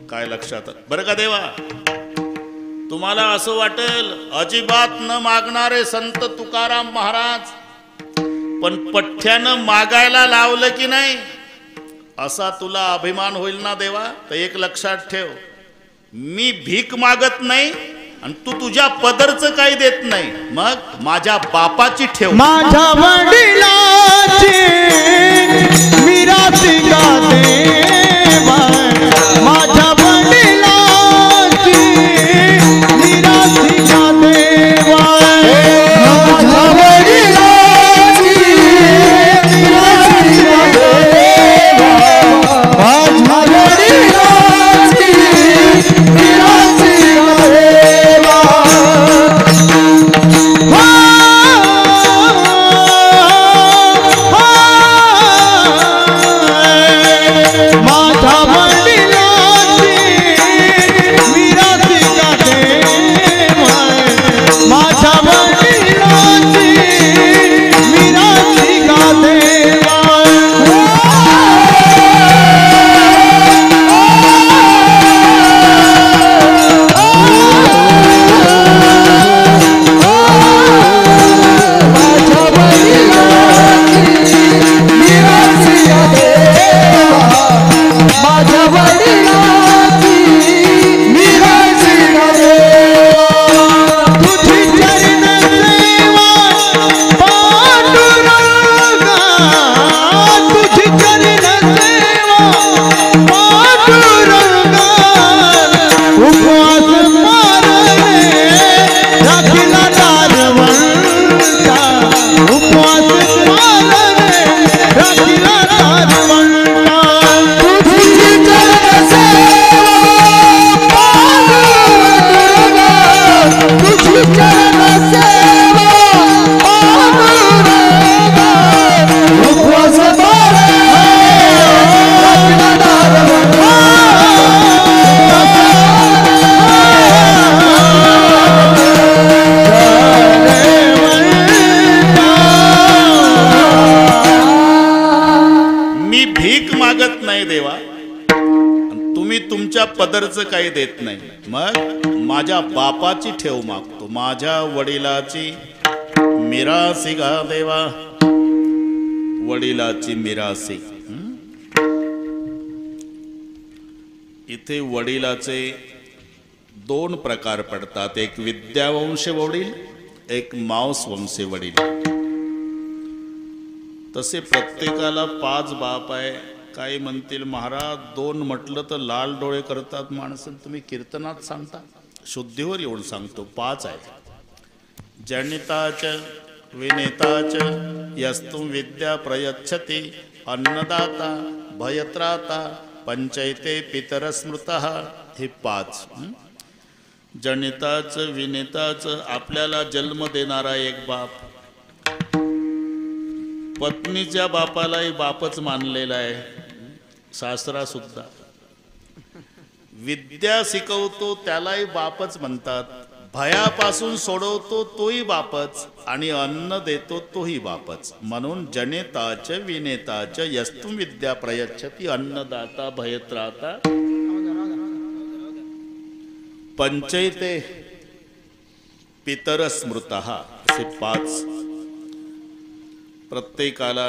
काय लक्षात आलं बरं का देवा? तुम्हाला असं वाटेल अजिबात न मागणारे संत तुकाराम महाराज, पण पठ्ठ्यानं मागायला लावलं की नाही असा तुला अभिमान होईल ना देवा? तर एक लक्षात ठेव, मी भीक मागत नाही आणि तू तुझ्या पदरचं काही देत नाही, मग माझ्या बापाची ठेव. माझ्या वडिलाची मिरासी का देवा, माझ्या वडिलाची मिरासी का देवा, माझ्या वडिलाची मिरासी का देवा, माझ्या वडिलाची मिरासी का देवा. माझ्या वडिलाची मिरासी का देवा, माझ्या वडिलाची मिरासी का देवा. माझ्या वडिलाची मिरासी का देवा, तुझी चरण सेवा पांडुरंगा, तुझी चरण सेवा पांडुरंगा. उपवास मारणे राखीला दारवंता, उपवास मारणे राखीला दारवंता. तुझी चरण सेवा पांडुरंगा, तुझी चरण सेवा पांडुरंगा. उपवास मारणे राखीला दारवंता. मी भीक मागत नाही देवा, तुम्ही तुमच्या पदरचं काही देत नाही, मग माझ्या बापाची ठेव मागतो, माझ्या वडिलाची मिरासी गा देवा. वडिलाची मिरासी. इथे वडिलाचे 2 प्रकार पडतात, एक विद्यावंश वडील, एक मांसवंशी वडील. तसे प्रत्येकाला 5 बाप आहे. काही म्हणतील महाराज 2 म्हटलं तर लाल डोळे करतात माणसं, तुम्ही कीर्तनात सांगता. शुद्धीवर येऊन सांगतो 5 आहे. जनिताच विनेताच यस्तु विद्या प्रयच्छति, अन्नदाता भयत्राता पंचैते पितर स्मृतः. हे 5. जनिताच विनेताच आपल्याला जन्म देणारा एक बाप, पत्नीच्या बापालाही बापच मानलेला आहे, सासरा सुद्धा. विद्या शिकवतो त्यालाही बापच म्हणतात, भयापासून सोडवतो तोही बापच आणि अन्न देतो तोही बापच. म्हणून जनेताच विनेताच यस्तुम विद्या प्रयच्छती अन्नदाता भयत्राता पंचैते पितर स्मृतः. असे 5 प्रत्येकाला.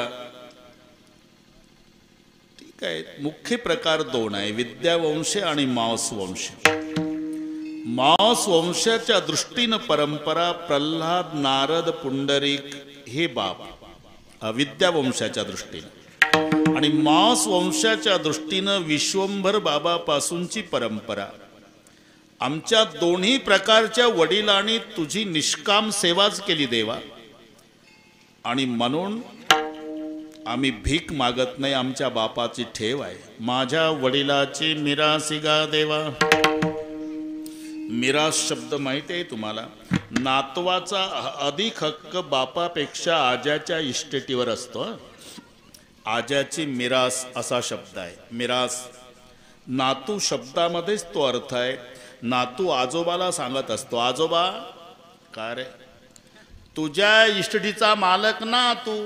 ठीक आहे, मुख्य प्रकार 2 आहे, विद्यावंश आणि मांसवंश. मांसवंशाच्या दृष्टीनं परंपरा प्रल्हाद नारद पुंडरीक हे बाप विद्यावंशाच्या दृष्टीनं, आणि मांसवंशाच्या दृष्टीनं विश्वंभर बाबापासूनची परंपरा. आमच्या दोन्ही प्रकारच्या वडिलांनी तुझी निष्काम सेवाच केली देवा, आणि म्हणून आम्ही भीक मागत नाही. आमच्या बापाची ठेव आहे. माझ्या वडिलाची मिरासी गा देवा. मिरास शब्द माहिती आहे तुम्हाला? नातवाचा अधिक हक्क बापापेक्षा आज्याच्या इस्टेटीवर असतो. आज्याची मिरास असा शब्द आहे. मिरास नातू शब्दामध्येच तो अर्थ आहे. नातू आजोबाला सांगत असतो, आजोबा का रे, तुझ्या इस्टेटीचा मालक ना तू.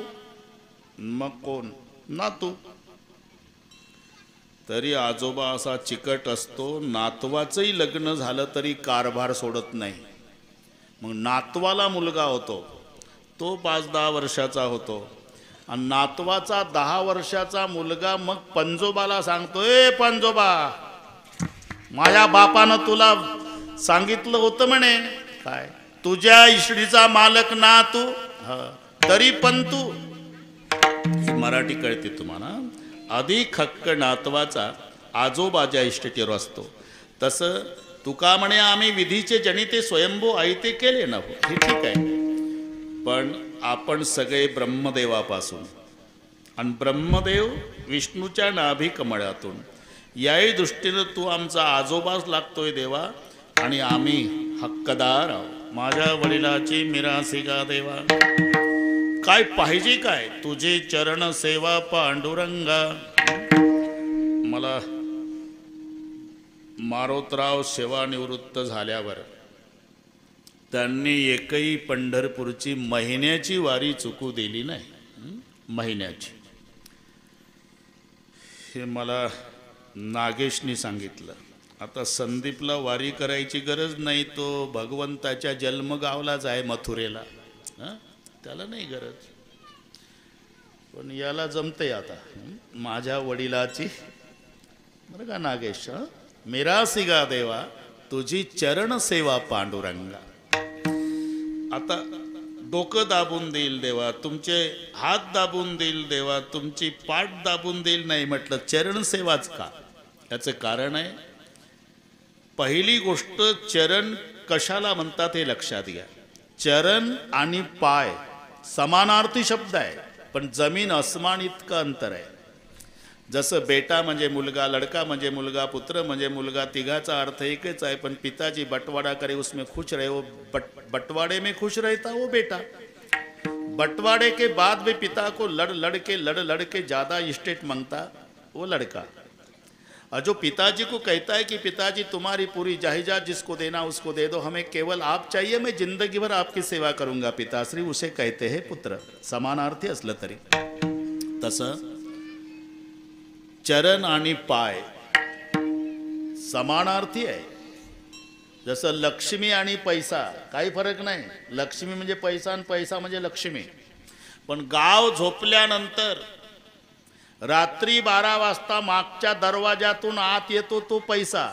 मग कोण? नातू. तरी आजोबा असा चिकट असतो, नातवाचंही लग्न झालं तरी कारभार सोडत नाही. मग नातवाला मुलगा होतो, तो 5-10 वर्षाचा होतो, आणि नातवाचा 10 वर्षाचा मुलगा मग पंजोबाला सांगतो, ए पंजोबा, माझ्या बापानं तुला सांगितलं होतं म्हणे, काय तुझ्या इष्टीचा मालक ना तू, तरी पण तू. ही मराठी कळते तुम्हाला? अधिक हक्क नातवाचा आजोबाच्या इष्टेटीवर असतो. तसं तुका म्हणे आम्ही विधीचे जनिते स्वयंभू आयते केले ना. हे ठीक आहे, पण आपण सगळे ब्रह्मदेवापासून, आणि ब्रह्मदेव विष्णूच्या नाभी कमळातून, याही दृष्टीनं तू आमचा आजोबाच लागतोय देवा, आणि आम्ही हक्कदार आहोत. माझ्या वडिलाची मिरासी गा देवा. काय पाहिजे काय? तुझे चरण सेवा पांडुरंगा. मला मारोतराव सेवानिवृत्त झाल्यावर त्यांनी एकही पंढरपूरची महिन्याची वारी चुकू दिली नाही. महिन्याची. हे मला नागेशनी सांगितलं. आता संदीपला वारी करायची गरज नाही, तो भगवंताच्या जन्मगावलाच आहे मथुरेला, त्याला नाही गरज. पण याला जमते आता. माझ्या वडिलाची, बरं का नागेश, मिरासी गा देवा तुझी चरण सेवा पांडुरंगा. आता डोकं दाबून देईल देवा, तुमचे हात दाबून देईल देवा, तुमची पाठ दाबून देईल नाही म्हटलं, चरण सेवाच का? याचं कारण आहे, पहिली गोष्ट चरण कशाला म्हणतात हे लक्षात घ्या. चरण आणि पाय समानार्थी शब्द आहे, पण जमीन अस्मान इतकं अंतर आहे. जसं बेटा म्हणजे मुलगा, लड़का म्हणजे मुलगा, पुत्र म्हणजे मुलगा, तिघाचा अर्थ एकच आहे. पण पिताजी बंटवारा करे उसमें खुश रहे, वो बंटवाड़े में खुश रहता वो बेटा. बंटवाड़े के बाद भी पिता को लड़ के ज़्यादा इस्टेट मांगता वो लड़का. और जो पिताजी को कहता है कि पिताजी तुम्हारी पूरी जायदाद जिसको देना उसको दे दो, हमें केवल आप चाहिए, मैं जिंदगी भर आपकी सेवा करूंगा पिताश्री, उसे कहते हैं पुत्र. समानार्थी असलं तरी. तसं चरण आणि पाय समानार्थी आहे. जसं लक्ष्मी आणि पैसा काही फरक नाही. लक्ष्मी म्हणजे पैसा आणि पैसा म्हणजे लक्ष्मी. पण गाव झोपल्यानंतर रात्री 12 वाजता मागच्या दरवाजातून आत येतो तो पैसा,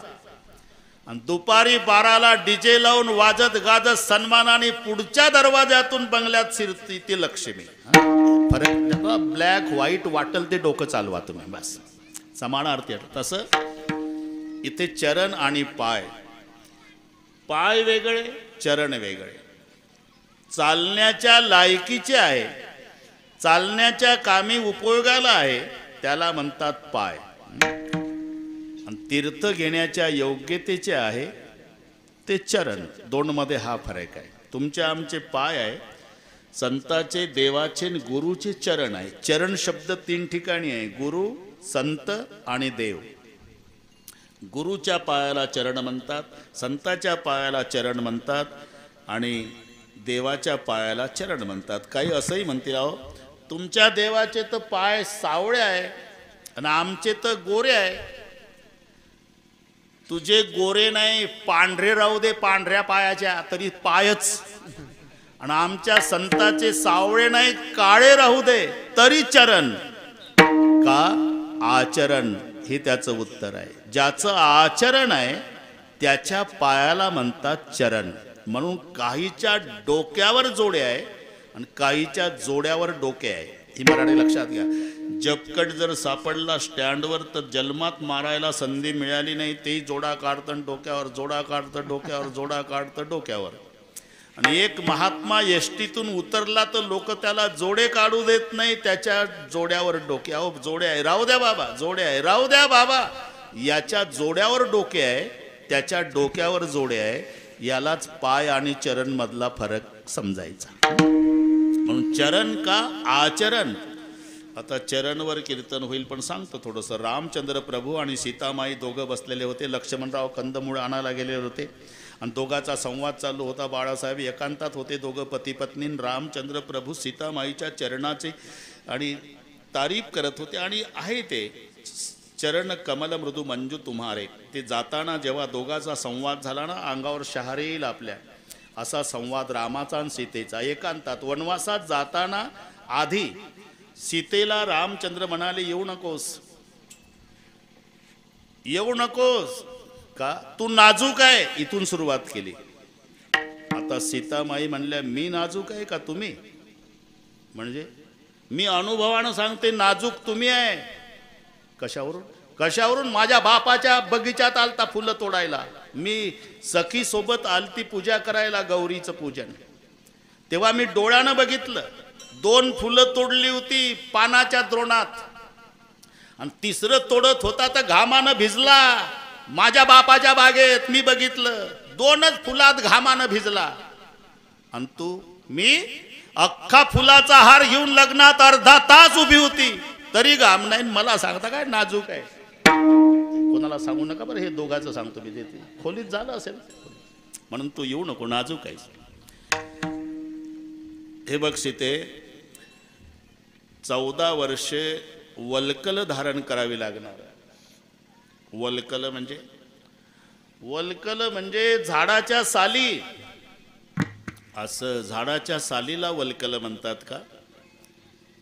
आणि दुपारी 12ला डीजे लावून वाजत गाजत सन्मानाने पुढच्या दरवाजातून बंगल्यात शिरती ती लक्ष्मी. फरक ब्लॅक व्हाईट वाटल ते डोकं चालवा तुम्ही, बस समानार्थी. तसं इथे चरण आणि पाय, पाय वेगळे चरण वेगळे. चालण्याच्या लायकीचे आहे, चालण्याच्या कामी उपयोगाला आहे, त्याला म्हणतात पाय. आणि तीर्थ घेण्याच्या योग्यतेचे आहे ते चरण. 2 मध्ये हा फरक आहे. तुमचे आमचे पाय आहे, संताचे देवाचे गुरुचे चरण आहे. चरण शब्द 3 ठिकाणी आहे, गुरु, संत आणि देव. गुरुच्या पायाला चरण म्हणतात, संताच्या पायाला चरण म्हणतात आणि देवाच्या पायाला चरण म्हणतात. काही असंही म्हणतील, अहो तुमच्या देवाचे तर पाय सावळे आहे आणि आमचे तर गोरे आहे. तुझे गोरे नाही पांढरे राहू दे, पांढऱ्या पायाच्या तरी पायच, आणि आमच्या संताचे सावळे नाही काळे राहू दे तरी चरण. का आचरण हे त्याचं उत्तर आहे. ज्याचं आचरण आहे त्याच्या पायाला म्हणतात चरण. म्हणून काहीच्या डोक्यावर जोडे आहे आणि काहीच्या जोड्यावर डोके आहे. ही मराठी लक्षात घ्या. जपकट जर सापडला स्टँडवर तर जन्मात मारायला संधी मिळाली नाही, तेही जोडा काढतं डोक्यावर, जोडा काढतं डोक्यावर, जोडा काढतं डोक्यावर. आणि एक महात्मा एसटीतून उतरला तर लोक त्याला जोडे काढू देत नाही, त्याच्या जोड्यावर डोके. अहो जोडे आहे राहू द्या बाबा, जोडे आहे राहू द्या बाबा. याच्या जोड्यावर डोके आहे, त्याच्या डोक्यावर जोडे आहे. यालाच पाय आणि चरण मधला फरक समजायचा. म्हणून चरण का आचरण. आता चरणवर कीर्तन होईल, पण सांगतो थोडंसं. रामचंद्र प्रभू आणि सीतामाई दोघं बसलेले होते. लक्ष्मणराव कंदमुळ आणायला गेलेले होते आणि दोघाचा संवाद चालू होता. बाळासाहेब एकांतात होते, दोघं पती पत्नी. रामचंद्र प्रभू सीतामाईच्या चरणाचे आणि तारीफ करत होते. आणि आहे ते चरण कमल मृदू मंजू तुम्हारे. ते जाताना जेव्हा दोघाचा संवाद झाला ना, अंगावर शहारे येईल आपल्या, असा संवाद रामाचा आणि सीतेचा एकांतात. वनवासात जाताना आधी सीतेला रामचंद्र म्हणाले, येऊ नकोस, येऊ नकोस. का तू नाजूक आहे, इथून सुरुवात केली. आता सीतामाई म्हणल्या, मी नाजूक आहे का तुम्ही? म्हणजे मी अनुभवानं सांगते नाजूक तुम्ही आहे. कशावरून? कशावरून? माझ्या बापाच्या बगीचात आलता फुलं तोडायला, मी सखी सोबत आलती पूजा करायला, गौरीचं पूजन. तेव्हा मी डोळ्यानं बघितलं, 2 फुलं तोडली होती पानाच्या द्रोणात, आणि तिसरं तोडत होता तर घामानं भिजला. माझ्या बापाच्या बागेत मी बघितलं, 2च फुलात घामानं भिजला. आणि तू? मी अख्खा फुलाचा हार घेऊन लग्नात अर्धा तास उभी होती, तरी घाम नाही. मला सांगता काय नाजूक आहे? कोणाला सांगू नका बरं, हे दोघांचं सांगतो मी. देते खोलीत झालं असेल म्हणून तू येऊ नको, नाजूक आहेस. हे बघ सीते, 14 वर्षे वल्कल धारण करावी लागणार. वल्कल म्हणजे? वल्कल म्हणजे झाडाच्या साली. असं झाडाच्या सालीला वल्कल म्हणतात का?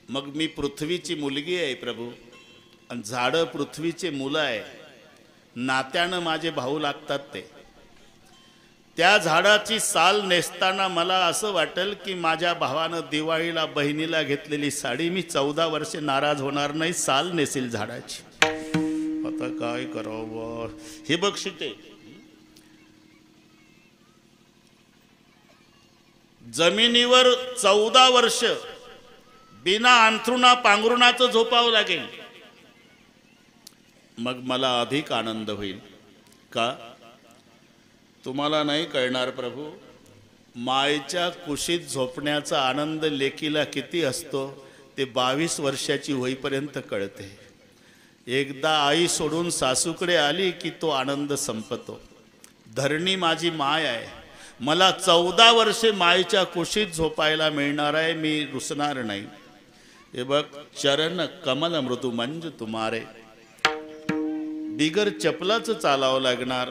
मग मी पृथ्वीची मुलगी आहे प्रभू, आणि झाडं पृथ्वीचे मुलं आहे. नात्यानं माझे भाऊ लागतात ते. त्या झाडाची साल नेसताना मला असं वाटेल की माझ्या भावानं दिवाळीला बहिणीला घेतलेली साडी मी 14 वर्षे नाराज होणार नाही, साल नेसेल झाडाची. आता काय करावं? हे बघ सीते, जमिनीवर 14 वर्ष बिना अंथरुणा पांघरुणाचं झोपावं लागेल, मग मला अधिक आनंद होईल. का? तुम्हाला नाही कळणार प्रभू, मायच्या कुशीत झोपण्याचा आनंद लेकीला किती असतो ते 22 वर्षाची होईपर्यंत कळते. एकदा आई सोडून सासूकडे आली की तो आनंद संपतो. धरणी माझी माय आहे, मला 14 वर्षे मायच्या कुशीत झोपायला मिळणार आहे, मी रुसणार नाही. हे बघ, चरण कमल मृदू मंजू तुम्हारे. बिगर चपलाचं चालावं लागणार.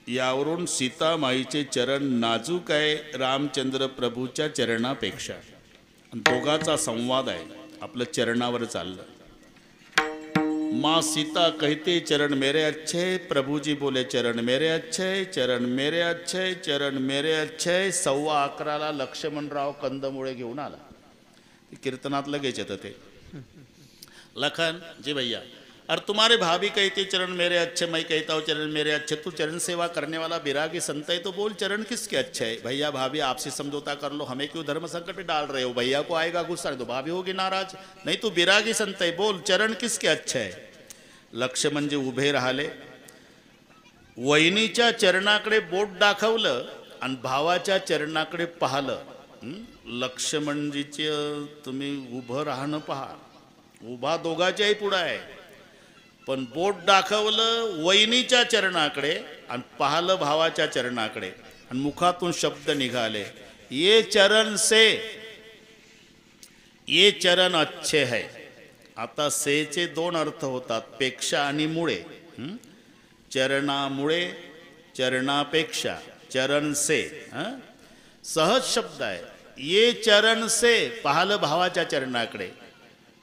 यावरून सीतामाईचे चरण नाजूक आहे रामचंद्र प्रभूच्या चरणापेक्षा. दोघाचा संवाद आहे, आपलं चरणावर चाललं. माँ सीता कहते चरण मेरे अच्छे, प्रभुजी बोले चरण मेरे अच्छे, चरण मेरे अच्छे, चरण मेरे अच्छे. 11:15 लक्ष्मणराव कंदमुळे घेऊन आला. कीर्तनात लगेच येतं ते. लखन जी भैया, अरे तुम्हारे भाभी कहती चरण मेरे अच्छे, मैं कहता हूँ चरण मेरे अच्छे. तू चरण सेवा करने वाला बिरागी संत है तो बोल चरण किसके अच्छे है? भैया भाभी आपसे समझौता कर लो, हमें क्यों धर्म संकट में डाल रहे हो? भैया को आएगा गुस्सा तो भाभी होगी नाराज. नहीं तू बिरागी संत है, बोल चरण किसके अच्छे है? लक्ष्मण जी उभे राहिले, वहिनीच्या चरणाकडे बोट दाखवलं आणि भावाच्या चरणाकडे पाहिलं. लक्ष्मणजीचे तुम्ही उभं राहणं पहा, उभा दोघाच्याही पुढं आहे. पण बोट दाखवलं वहिनीच्या चरणाकडे आणि पाहिलं भावाच्या चरणाकडे आणि मुखातून शब्द निघाले, ये चरण से, ये चरण अच्छे है. आता सेचे दोन अर्थ होतात, पेक्षा आणि मुळे. चरणामुळे, चरणापेक्षा, चरण से. सहज शब्द आहे. ये चरण से, पाहिलं भावाच्या चरणाकडे,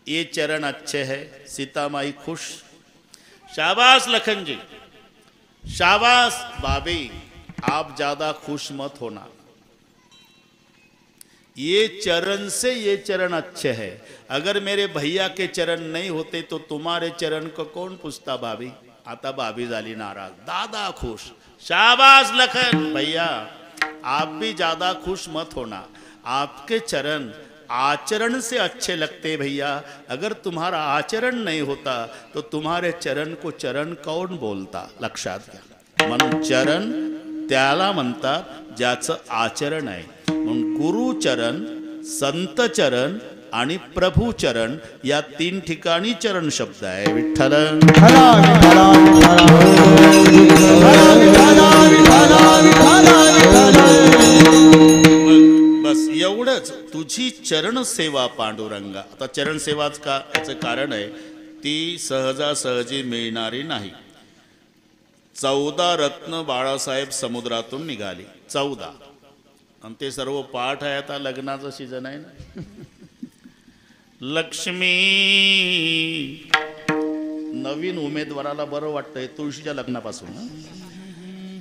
ये चरण अच्छे है. सीतामाई खुश. शाबाश लखन जी, शाबाश भाभी, आप ज्यादा खुश मत होना. ये चरण से ये चरण अच्छे है. अगर मेरे भैया के चरण नहीं होते तो तुम्हारे चरण को कौन पूछता भाभी. आता भाभी झाली नाराज. दादा खुश. शाबाश लखन भैया, आप भी ज्यादा खुश मत होना. आपके चरण आचरण से अच्छे लगते भैया. अगर तुम्हारा आचरण नहीं होता तो तुम्हारे चरण को चरण कौन बोलता. लक्षात घ्या. म्हणून चरण त्याला म्हणतात ज्याचं आचरण आहे. म्हणून गुरुचरण, संत चरण आणि प्रभू चरण या तीन ठिकाणी चरण शब्द आहे. विठ्ठल बस एवढंच. तुझी चरण सेवा पांडुरंगा. आता चरण सेवाच का, याचं कारण आहे ती सहजासहजी मिळणारी नाही. 14 रत्न बाळासाहेब समुद्रातून निघाली. 14. आणि ते सर्व पाठ आहे. आता लग्नाचं सीझन आहे ना. लक्ष्मी, नवीन उमेदवाराला बरं वाटतंय तुळशीच्या लग्नापासून.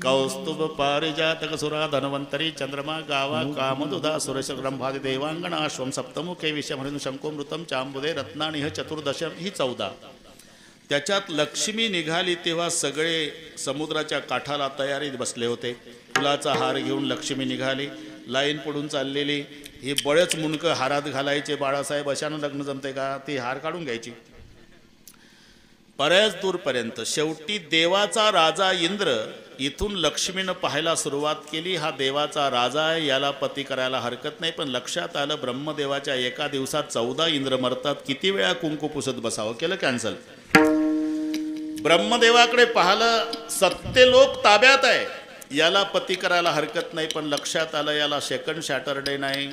कौस्तुभ पारिजातक सुरा धन्वंतरी चंद्रमा गावा कामदुधा सुरेश ब्रह्मादि देवांगण अश्वम सप्तमुखे विषमहृदु शंकोमृतम चांबुदे रत्नानिह चतुर्दशम ही 14. त्याच्यात लक्ष्मी निघाली तेव्हा सगळे समुद्राच्या काठाला तयारीत बसले होते. फुलाचा हार घेऊन लक्ष्मी निघाली. लाईन पडून चाललेली. ही बळेच मुंडकं हारात घालायचे. बाळासाहेब अशानं लग्न जमते का. ती हार काढून घ्यायची बऱ्याच दूरपर्यंत. शेवटी देवाचा राजा इंद्र इथून लक्ष्मीनं पाहायला सुरुवात केली. हा देवाचा राजा आहे, याला पती करायला हरकत नाही. पण लक्षात आलं ब्रह्मदेवाच्या एका दिवसात 14 इंद्र मरतात. किती वेळा कुंकू पुसत बसावं. केलं कॅन्सल. ब्रह्मदेवाकडे पाहिलं, सत्यलोक ताब्यात आहे, याला पती करायला हरकत नाही. पण लक्षात आलं याला सेकंड सॅटरडे नाही,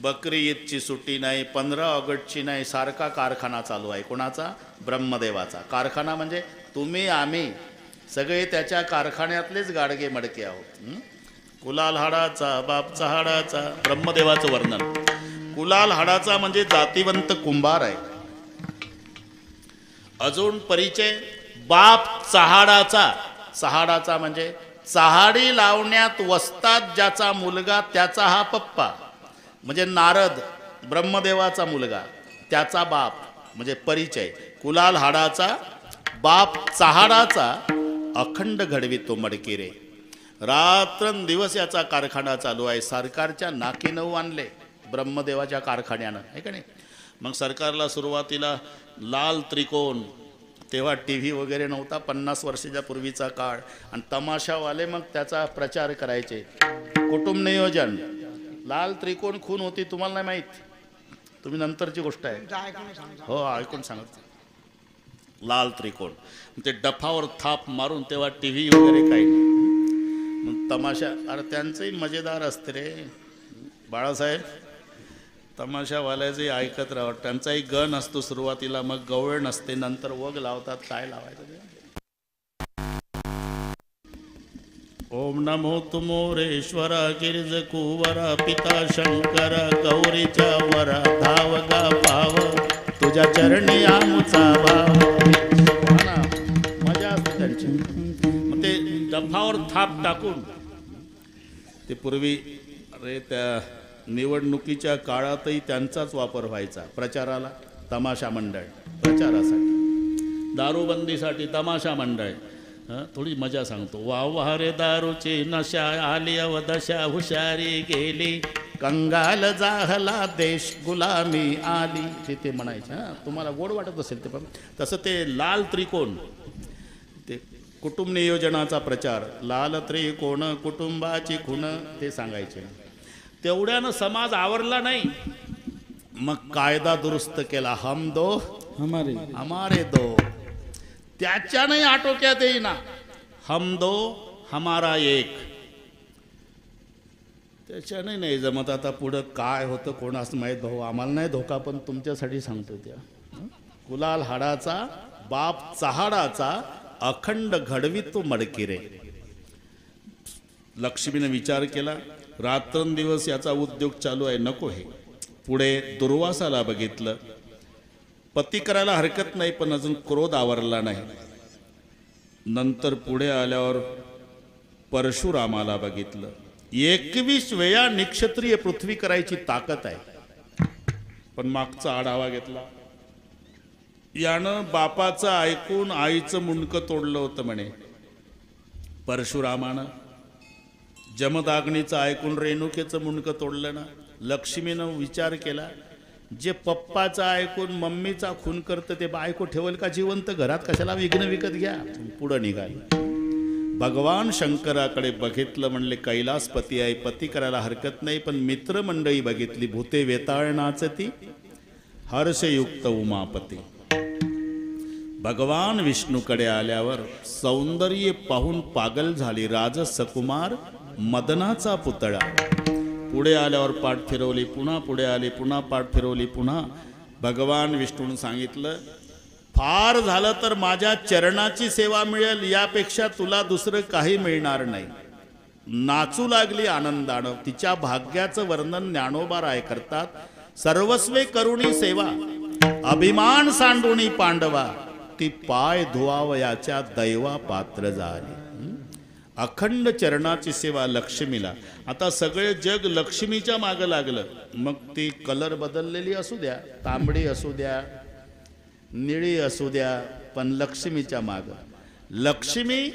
बकरी ईदची सुट्टी नाही, 15 ऑगस्टची नाही. सारखा कारखाना चालू आहे. कोणाचा. ब्रह्मदेवाचा. कारखाना म्हणजे तुम्ही आम्ही सगळे त्याच्या कारखान्यातलेच गाडगे मडके आहोत. कुलाल हाडाचा बाप चहाडाचा. ब्रह्मदेवाचं वर्णन. कुलाल हाडाचा म्हणजे जातिवंत कुंभार आहे. अजून परिचय. बाप चहाडाचा. चहाडाचा म्हणजे चहाडी लावण्यात वस्ताद ज्याचा मुलगा त्याचा हा पप्पा. म्हणजे नारद ब्रह्मदेवाचा मुलगा, त्याचा बाप म्हणजे परिचय. कुलाल हाडाचा बाप चहाडाचा अखंड घडवितो मडकी रे. रात्रंदिवस याचा कारखाना चालू आहे. सरकारच्या नाकीनऊ आणले ब्रह्मदेवाच्या कारखान्यानं, आहे का नाही. मग सरकारला सुरुवातीला लाल त्रिकोण, तेव्हा टी व्ही वगैरे नव्हता, 50 वर्षाच्या पूर्वीचा काळ. आणि तमाशावाले मग त्याचा प्रचार करायचे. कुटुंब नियोजन. लाल त्रिकोण खून होती तुम्हाला नाही माहीत, तुम्ही नंतरची गोष्ट आहे. हो ऐकून सांगत. लाल त्रिकोण ते डफावर थाप मारून, तेव्हा टी व्ही वगैरे काही नाही. मग तमाशा, अरे त्यांचंही मजेदार असते रे बाळासाहेब. तमाशावाल्याचे ऐकत राहा. त्यांचाही गण असतो सुरुवातीला, मग गवळ नसते, नंतर वग लावतात. काय लावायचं ते. ओम नमो तुमोरेश्वरा गिरिज कुवरा पिता शंकरा गौरीच्या वरा धावगा भाव तुझ्या चरणी आमुचा भाव. मजा असते त्यांची. मग ते डफावर थाप टाकून ते पूर्वी, अरे त्या निवडणुकीच्या काळातही त्यांचाच वापर व्हायचा प्रचाराला. तमाशा मंडळ प्रचारासाठी, दारूबंदीसाठी तमाशा मंडळ. थोडी मजा सांगतो. वाह रे दारूची नशा आली अवदशा हुशारी गेली, कंगाल जाहला देश गुलामी आली. ते म्हणायचे. तुम्हाला गोड वाटत असेल ते. पण तसं ते लाल त्रिकोण, ते कुटुंब नियोजनाचा प्रचार. लाल त्रिकोण कुटुंबाची खूण, ते सांगायचे. तेवढ्यानं समाज आवरला नाही. मग कायदा दुरुस्त केला. हम दो हमारे दो. त्याच्याने आटोक्यात येईना. हम दो हमारा एक, त्याच्याने नाही जमत. आता पुढं काय होतं कोणास माहीत भाऊ, आम्हाला नाही धोका, पण तुमच्यासाठी सांगतो. त्या कुलाल हाडाचा बाप चहाडाचा, अखंड घडवितो मडकिरे. लक्ष्मीने विचार केला, रात्रंदिवस याचा उद्योग चालू आहे, नको हे. पुढे दुर्वासाला बघितलं, पती करायला हरकत नाही पण अजून क्रोध आवरला नाही. नंतर पुढे आल्यावर परशुरामाला बघितलं. 21 वेळा निक्षत्रिय पृथ्वी करायची ताकद आहे, पण मागचा आढावा घेतला. यानं बापाचं ऐकून आईचं मुंडकं तोडलं होतं म्हणे. परशुरामानं जमदाग्नीचं ऐकून रेणुकेचं मुंडकं तोडलं ना. लक्ष्मीनं विचार केला, जे पप्पाचं ऐकून मम्मीचा खून करतं ते बायको ठेवल का जिवंत घरात, कशाला विघ्न विकत घ्या. पुढं निघाले. भगवान शंकराकडे बघितलं, म्हणले कैलासपती आहे, पती करायला हरकत नाही, पण मित्रमंडळी बघितली, भूते वेताळनाचती हर्षयुक्त उमापती. भगवान विष्णूकडे आल्यावर सौंदर्य पाहून पागल झाली राजसकुमार मदनाचा पुतळा. पुढे आल्यावर पाठ फिरवली, पुन्हा पुढे आली, पुन्हा पाठ फिरवली, पुन्हा. भगवान विष्णूने सांगितलं, फार झालं तर माझ्या चरणाची सेवा मिळेल, यापेक्षा तुला दुसरं काही मिळणार नाही. नाचू लागली आनंदानं. तिच्या भाग्याचं वर्णन ज्ञानोबा राय करतात. सर्वस्वे करुणी सेवा, अभिमान सांडुणी पांडवा, ती पाय धुवावयाच्या दैवा पात्र झाली. अखंड चरणाची सेवा लक्ष्मीला. आता सगळे जग लक्ष्मीच्या मागं लागलं. मग ती कलर बदललेली असू द्या, तांबडी असू द्या, निळी असू द्या, पण लक्ष्मीच्या मागं. लक्ष्मी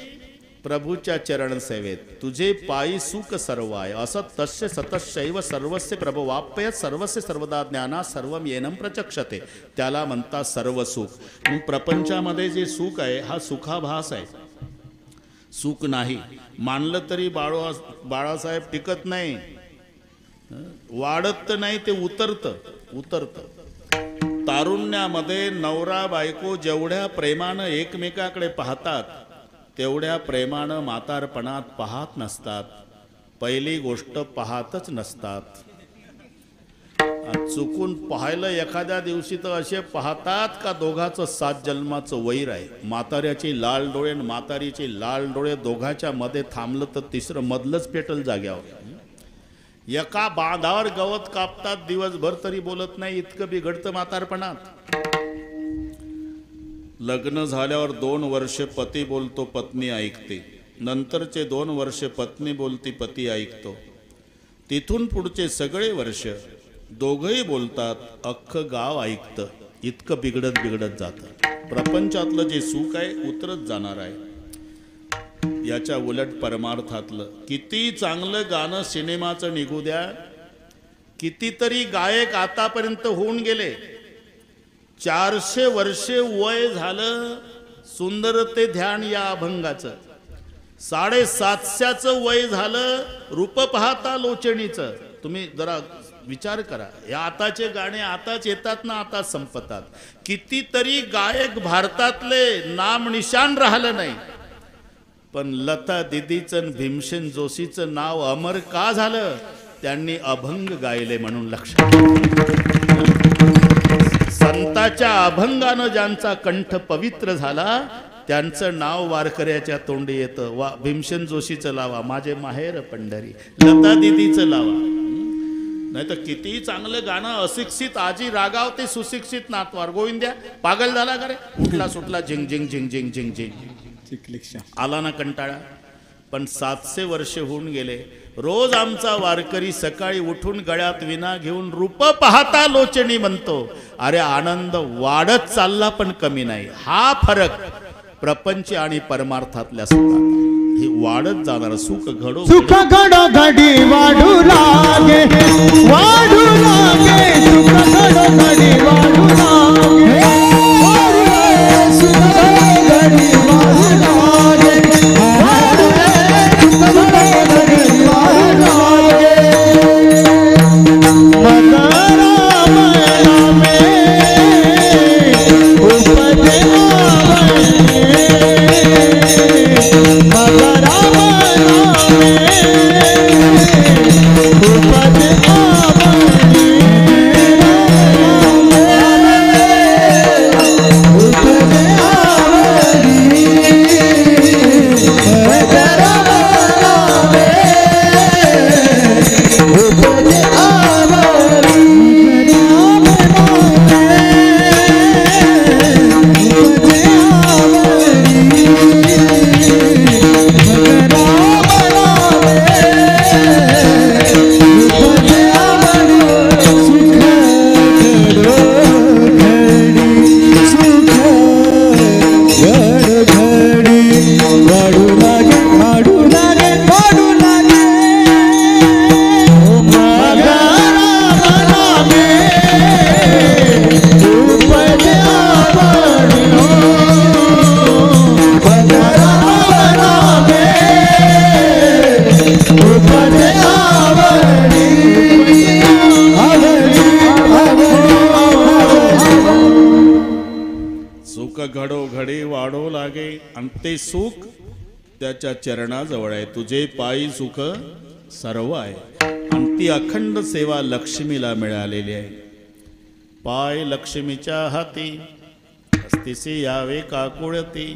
प्रभूच्या चरण सेवेत. तुझे पायी सुख सर्व आहे, असत तस्य सतशैव सर्वस्य प्रभवाप्य सर्वस्य सर्वदा ज्ञाना सर्वम येनम प्रचक्षते. त्याला म्हणतात सर्व सुख. मग प्रपंचामध्ये जे सुख आहे हा सुखाभास आहे, सुख नाही. मानलं तरी बाळासाहेब टिकत नाही, वाढत नाही, ते उतरतं. तारुण्यामध्ये नवरा बायको जेवढ्या प्रेमानं एकमेकाकडे पाहतात तेवढ्या प्रेमानं म्हातारपणात पाहत नसतात. पहिली गोष्ट पाहतच नसतात. चुकून पाहिलं एखाद्या दिवशी तर असे पाहतात का दोघाचं 7 जन्माचं वैर आहे. म्हाताऱ्याचे लाल डोळे आणि म्हातारीचे लाल डोळे दोघाच्या मध्ये थांबलं तर तिसरं मधलंच पेटल जाग्यावर. एका बांधावर गवत कापतात दिवसभर तरी बोलत नाही, इतकं बिघडतं म्हातारपणात. लग्न झाल्यावर 2 वर्ष पती बोलतो, पत्नी ऐकते. नंतरचे 2 वर्ष पत्नी बोलती, पती ऐकतो. तिथून पुढचे सगळे वर्ष दोघंही बोलतात, अख्खं गाव ऐकतं. इतकं बिघडत जातं. प्रपंचातलं जे सुख आहे उतरत जाणार आहे. याच्या उलट परमार्थातलं किती चांगलं गाणं सिनेमाचं निघू द्या, कितीतरी गायक आतापर्यंत होऊन गेले. 400 वर्षे वय झालं सुंदर ते ध्यान या अभंगाचं. 750चं वय झालं रूप पाहता लोचणीचं. तुम्ही जरा विचार करा, या आताचे गाणे आताच येतात ना आताच संपतात. कितीतरी गायक भारतातले नाम निशान राहिलं नाही, पण लता दीदीचं भीमसेन जोशीचं नाव अमर का झालं? त्यांनी अभंग गायले म्हणून. लक्षात, संताच्या अभंगानं ज्यांचा कंठ पवित्र झाला त्यांचं नाव वारकऱ्याच्या तोंडी येतं. भीमसेन जोशीचं लावा, माझे माहेर पंढरी, लता दीदीचं लावा. नाही तर किती चांगलं गाणं, अशिक्षित आजी रागावते सुशिक्षित नातवार. गोविंद्या पागल झाला का रे? उठला सुटला झिंग झिंग झिंग झिंग झिंग झिंग. आला ना कंटाळा. पण 700 वर्ष होऊन गेले. रोज आमचा वारकरी सकाळी उठून गळ्यात विना घेऊन रूप पाहता लोचणी म्हणतो. अरे आनंद वाढत चालला पण कमी नाही. हा फरक प्रपंच आणि परमार्थातल्या सुखात. हे वाढत जाणार सुख घडो सुख घडो घडी वाढू लागे, वाढू लागे. सुख घडो घडी वाढू लागे, सुख घडो घडी वाढू लागे, वाढू सुख घडो घडी वाढू लागे. मन राम रामे उपदे आवे, सुख घडोघडी वाढो लागे आणि ते सुख त्याच्या चरणाजवळ आहे. तुझे पायी सुख सर्व आहे आणि ती अखंड सेवा लक्ष्मीला मिळालेली आहे. पाय लक्ष्मीच्या हाती असतीसी यावे काकुळती.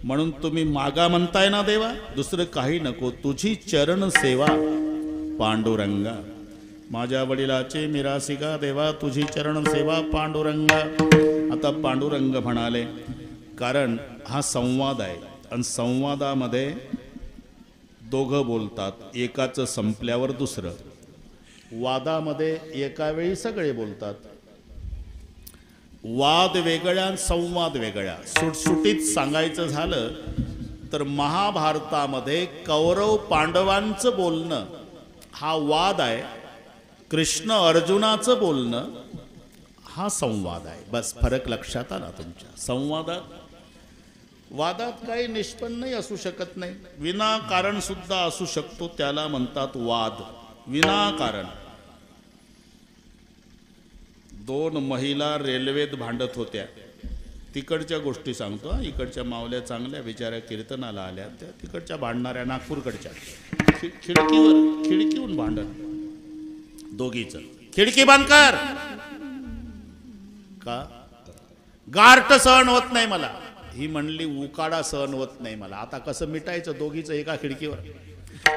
म्हणून तुम्ही मागा म्हणताय ना देवा, दुसरं काही नको, तुझी चरण सेवा पांडुरंगा. माझ्या वडिलाचे मिरासिका देवा, तुझी चरण सेवा पांडुरंगा. आता पांडुरंग म्हणाले, कारण हा संवाद आहे आणि संवादामध्ये दोघं बोलतात, एकाचं संपल्यावर दुसरं. वादामध्ये एका वेळी सगळे बोलतात. वाद वेगळ्या आणि संवाद वेगळ्या. सुटसुटीत सांगायचं झालं तर महाभारतामध्ये कौरव पांडवांचं बोलणं हा वाद आहे, कृष्ण अर्जुनाचं बोलणं हा संवाद आहे. बस फरक लक्षात आला तुमच्या. वादात काही निष्पन्नही असू शकत नाही, विनाकारण सुद्धा असू शकतो, त्याला म्हणतात वाद. विनाकारण. दोन महिला रेल्वेत भांडत होत्या. तिकडच्या गोष्टी सांगतो, इकडच्या मावल्या चांगल्या बिचाऱ्या कीर्तनाला आल्या, त्या तिकडच्या भांडणाऱ्या नागपूरकडच्या खिडकीहून भांडण. दोघीचं खिडकी बंद कर का, गारठ सहन होत नाही मला. ही म्हणली उकाडा सहन होत नाही मला. आता कसं मिटायचं दोघीचं एका खिडकीवर.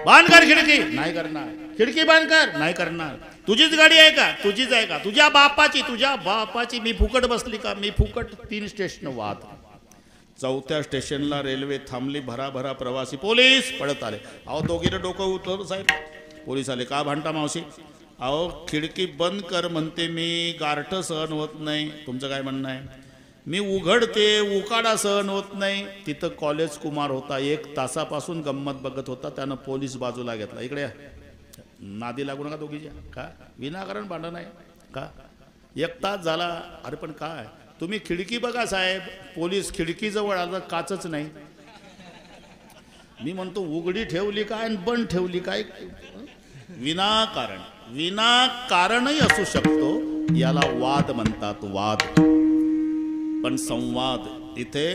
बंद कर खिडकी, नाही करणार. खिडकी बंद कर, नाही करणार. तुझीच गाडी आहे का, तुझीच आहे का, तुझ्या बापाची. मी फुकट बसली का, मी फुकट. 3 स्टेशन वाद. 4थ्या स्टेशनला रेल्वे थांबली, भराभरा प्रवासी. पोलीस पळत आले. अहो दोघीनं डोकं उठवलं साहेब. पोलीस आले, का भांडता मावशी. अहो खिडकी बंद कर म्हणते मी, गारठ सहन होत नाही. तुमचं काय म्हणणं आहे. मी उघडते, उकाडा सहन होत नाही. तिथं कॉलेज कुमार होता, 1 तासापासून गंमत बघत होता. त्यानं पोलीस बाजूला घेतला. इकडे या, नादी लागू नका दोघीच्या. का विनाकारण भांडण आहे का. 1 तास झाला. अरे पण काय तुम्ही खिडकी बघा साहेब. पोलीस खिडकीजवळ आला, काचच नाही. मी म्हणतो उघडी ठेवली काय आणि बंद ठेवली काय. विनाकारणही असू शकतो, याला वाद म्हणतात, वाद. पण संवाद, इथे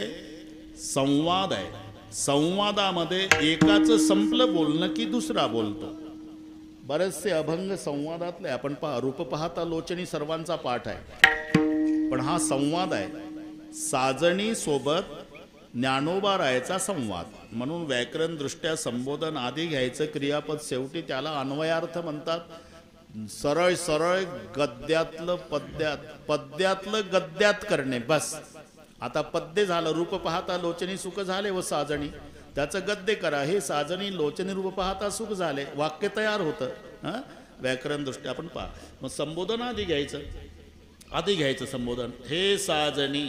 संवाद आहे. संवादामध्ये एकाचं संपलं बोलणं की दुसरा बोलतो. बरेचसे अभंग संवादातले आपण रूप पाहता लोचनी सर्वांचा पाठ आहे, पण हा संवाद आहे. साजणी सोबत ज्ञानोबा रायाचा संवाद. म्हणून व्याकरण दृष्ट्या संबोधन आधी घ्यायचं, क्रियापद शेवटी, त्याला अन्वयार्थ म्हणतात. सरळ सरळ गद्यातलं पद्यात, पद्यातलं गद्यात करणे. बस आता पद्य झालं, रूप पाहता लोचनी सुख झाले व साजणी, त्याचं गद्य करा. हे साजणी लोचनी रूप पाहता सुख झाले, वाक्य तयार होतं. हां व्याकरण दृष्ट्या आपण पहा. मग संबोधन आधी घ्यायचं संबोधन. हे साजणी,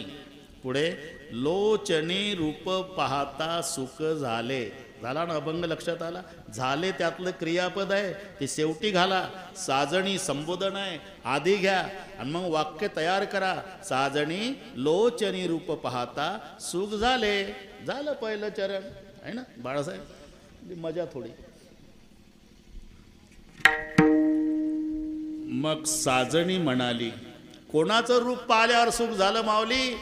पुढे लोचनी रूप पाहता सुख झाले. झाला ना अभंग, लक्षात आला. झाले त्यातलं क्रियापद आहे, ते शेवटी घाला. साजणी संबोधन आहे, आधी घ्या आणि मग वाक्य तयार करा. साजणी लोचनी रूप पाहता सुख झाले. झालं पहिलं चरण आहे ना बाळासाहेब. मजा थोडी. मग साजणी म्हणाली, कोणाचं रूप पाहिल्यावर सुख झालं माऊली.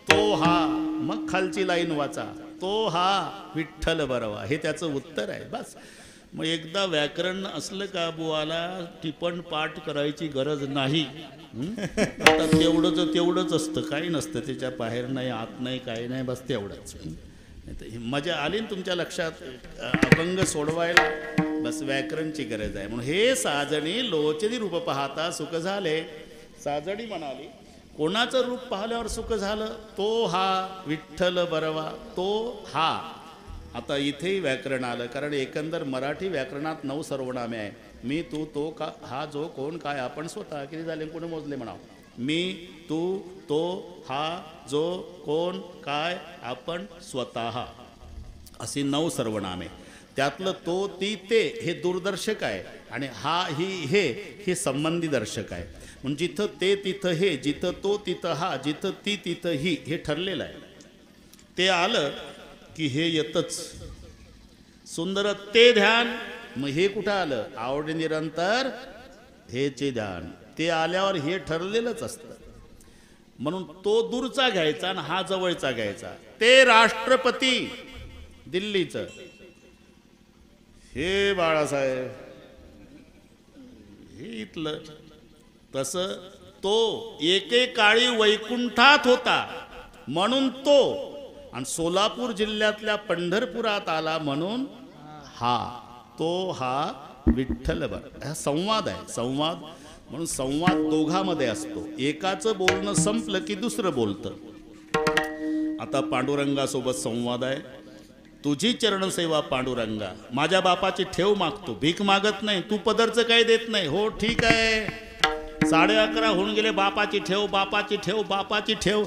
तो हा. मग खालची लाईन वाचा, तो हा विठ्ठल बरवा. हे त्याचं उत्तर आहे. बस. मग एकदा व्याकरण असलं का बुवाला टिपण पाठ करायची गरज नाही. आता तेवढंच असतं, काही नसतं त्याच्या बाहेर नाही, आत नाही, काही नाही, बस तेवढंच. मजा आली ना तुमच्या लक्षात अभंग सोडवायला. बस व्याकरणची गरज आहे. म्हणून हे साजणी लोचनी रूप पाहता सुख झाले. साजणी म्हणाली, कोणाचं रूप पाहिल्यावर सुख झालं. तो हा विठ्ठल बरवा. तो हा. आता इथेही व्याकरण आलं, कारण एकंदर मराठी व्याकरणात 9 सर्वनामे आहे. मी, तू, तो, का, हा, जो, कोण, काय, आपण, स्वतः. किती झाले कोणी मोजले म्हणावं. मी, तू, तो, हा, जो, कोण, काय, आपण, स्वतः, अशी 9 सर्वनामे. त्यातलं तो, ती, ते हे दूरदर्शक आहे आणि हा, ही, हे संबंधी दर्शक आहे. म्हणजे जिथं ते तिथं हे, जिथं तो तिथं हा, जिथं ती तिथं ही, हे ठरलेलं आहे. ते आलं की हे येतच. सुंदर ते ध्यान. मग हे कुठं आलं. आवड निरंतर हेचे ध्यान. ते आल्यावर हे ठरलेलंच असतं. म्हणून तो दूरचा घ्यायचा आणि हा जवळचा घ्यायचा. ते राष्ट्रपती दिल्लीचं, हे बाळासाहेब हे इथलं. तसं तो एकेकाळी वैकुंठात होता म्हणून तो, आणि सोलापूर जिल्ह्यातल्या पंढरपुरात आला म्हणून हा. तो हा विठ्ठल. हा संवाद आहे, संवाद. म्हणून संवाद दोघांमध्ये असतो. एकाचं बोलणं संपलं की दुसरं बोलतं. आता पांडुरंगासोबत संवाद आहे. तुझी चरणसेवा पांडुरंगा, माझ्या बापाची ठेव मागतो, भीक मागत नाही, तू पदरचं काही देत नाही. हो ठीक आहे, 11:30 होऊन गेले, बापाची ठेव, बापाची ठेव, बापाची ठेव.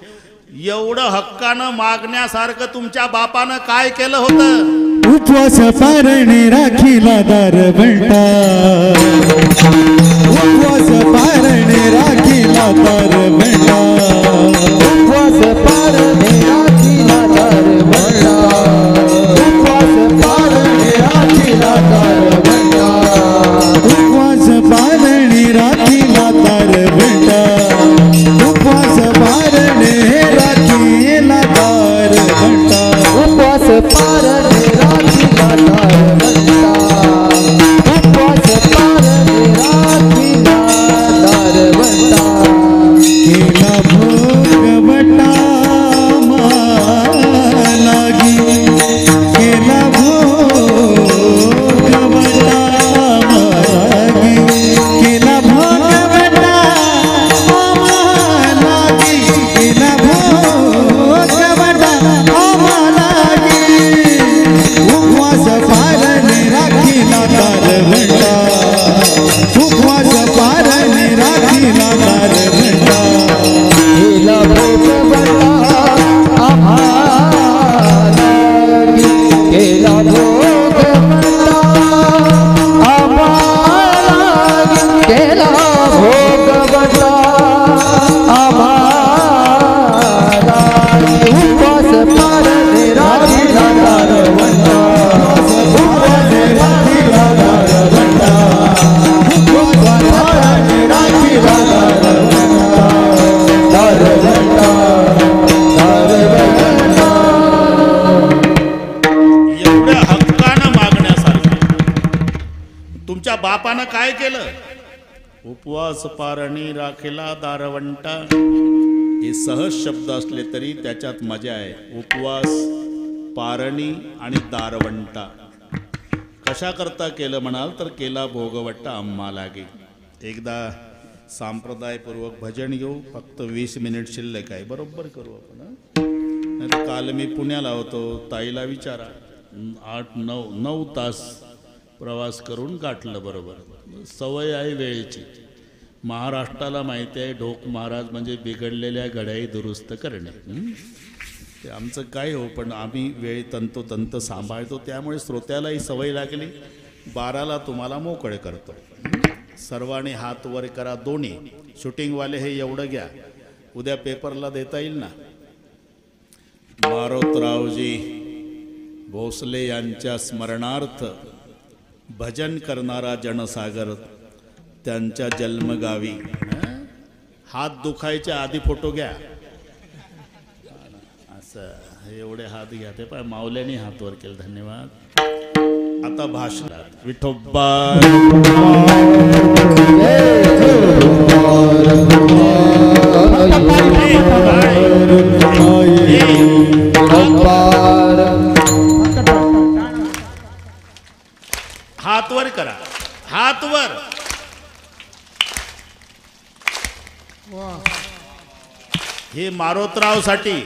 एवढं हक्कानं मागण्यासारखं तुमच्या बापानं काय केलं होतं? उपवास पारणे राखीला दारवंटा, उपवास पारणे राखीला दारवंटा, उपवास पारणे राखीला दारवंटा, उपवास पारणे राखीला दारवंटा, उपवास पारणे राखीला दारवंटा, उपवास पारणे राखीला दारवंटा, उपवास पारणे राखीला दारवंटा, उपवास पारणे राखीला दारवंटा. केला भोगवटा लागी, केला भोगवटा लागी, केला भोगवटा लागी, केला भोगवटा लागी. उपवास पारणे राखीला दारवंटा, उपवास पारणे राखीला दारवंटा. केला भोगवटा आम्हाला, केला भोगवटा आम्हाला, केला भोगवटा आम्हाला. उपवास पारणे राखीला दारवंटा, उपवास राखीला दारवंटा, उपवास पारणे राखीला दारवंटा, दारवंटा, दारवंटा. एवढ्या हक्कानं मागण्यासारखं तुमच्या बापानं काय केलं? उपवास पारणी राखीला दारवंटा. हे सहज शब्द असले तरी त्याच्यात मजा आहे. उपवास, पारणी आणि दारवंटा. कशा करता केलं म्हणाल तर केला भोगवट्टा आम्हा लागे. एकदा संप्रदायपूर्वक भजन घेऊ. फक्त 20 मिनिट शिल्लक आहे, बरोबर करू आपण. नाही तर काल मी पुण्याला होतो, ताईला विचारा, 8-9 तास प्रवास करून गाठलं. बरोबर सवय आहे वेळेची. महाराष्ट्राला माहिती आहे ढोक महाराज म्हणजे बिघडलेल्या घड्याही दुरुस्त करणे. ते आमचं काय हो, पण आम्ही वेळ तंतोतंत सांभाळतो, त्यामुळे श्रोत्यालाही सवय लागली. 12ला तुम्हाला मोकळे करतो. सर्वांनी हात वर करा दोन्ही. शूटिंगवाले हे एवढं घ्या, उद्या पेपरला देता येईल ना. मारोतरावजी भोसले यांच्या स्मरणार्थ भजन करणारा जनसागर त्यांच्या जन्मगावी. हात दुखायच्या आधी फोटो घ्या. असं एवढे हात घ्या. ते पाय माऊल्याने हात वर केलं. धन्यवाद. आता भाषणात विठोबा हात वर करा, हात वर. हे मारोतराव साठी.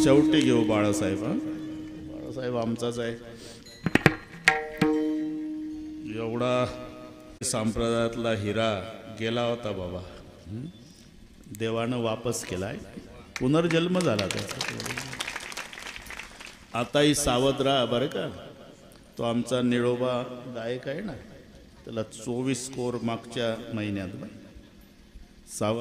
शेवटी घेऊ बाळासाहेब. बाळासाहेब आमचाच आहे. एवढा संप्रदायातला हिरा गेला होता बाबा, देवानं वापस केलाय, पुनर्जन्म झाला त्याचा. आताही सावध राहा बरं का. तो आमचा निळोबा गायक आहे ना, त्याला 24 स्कोर मागच्या महिन्यात. सावध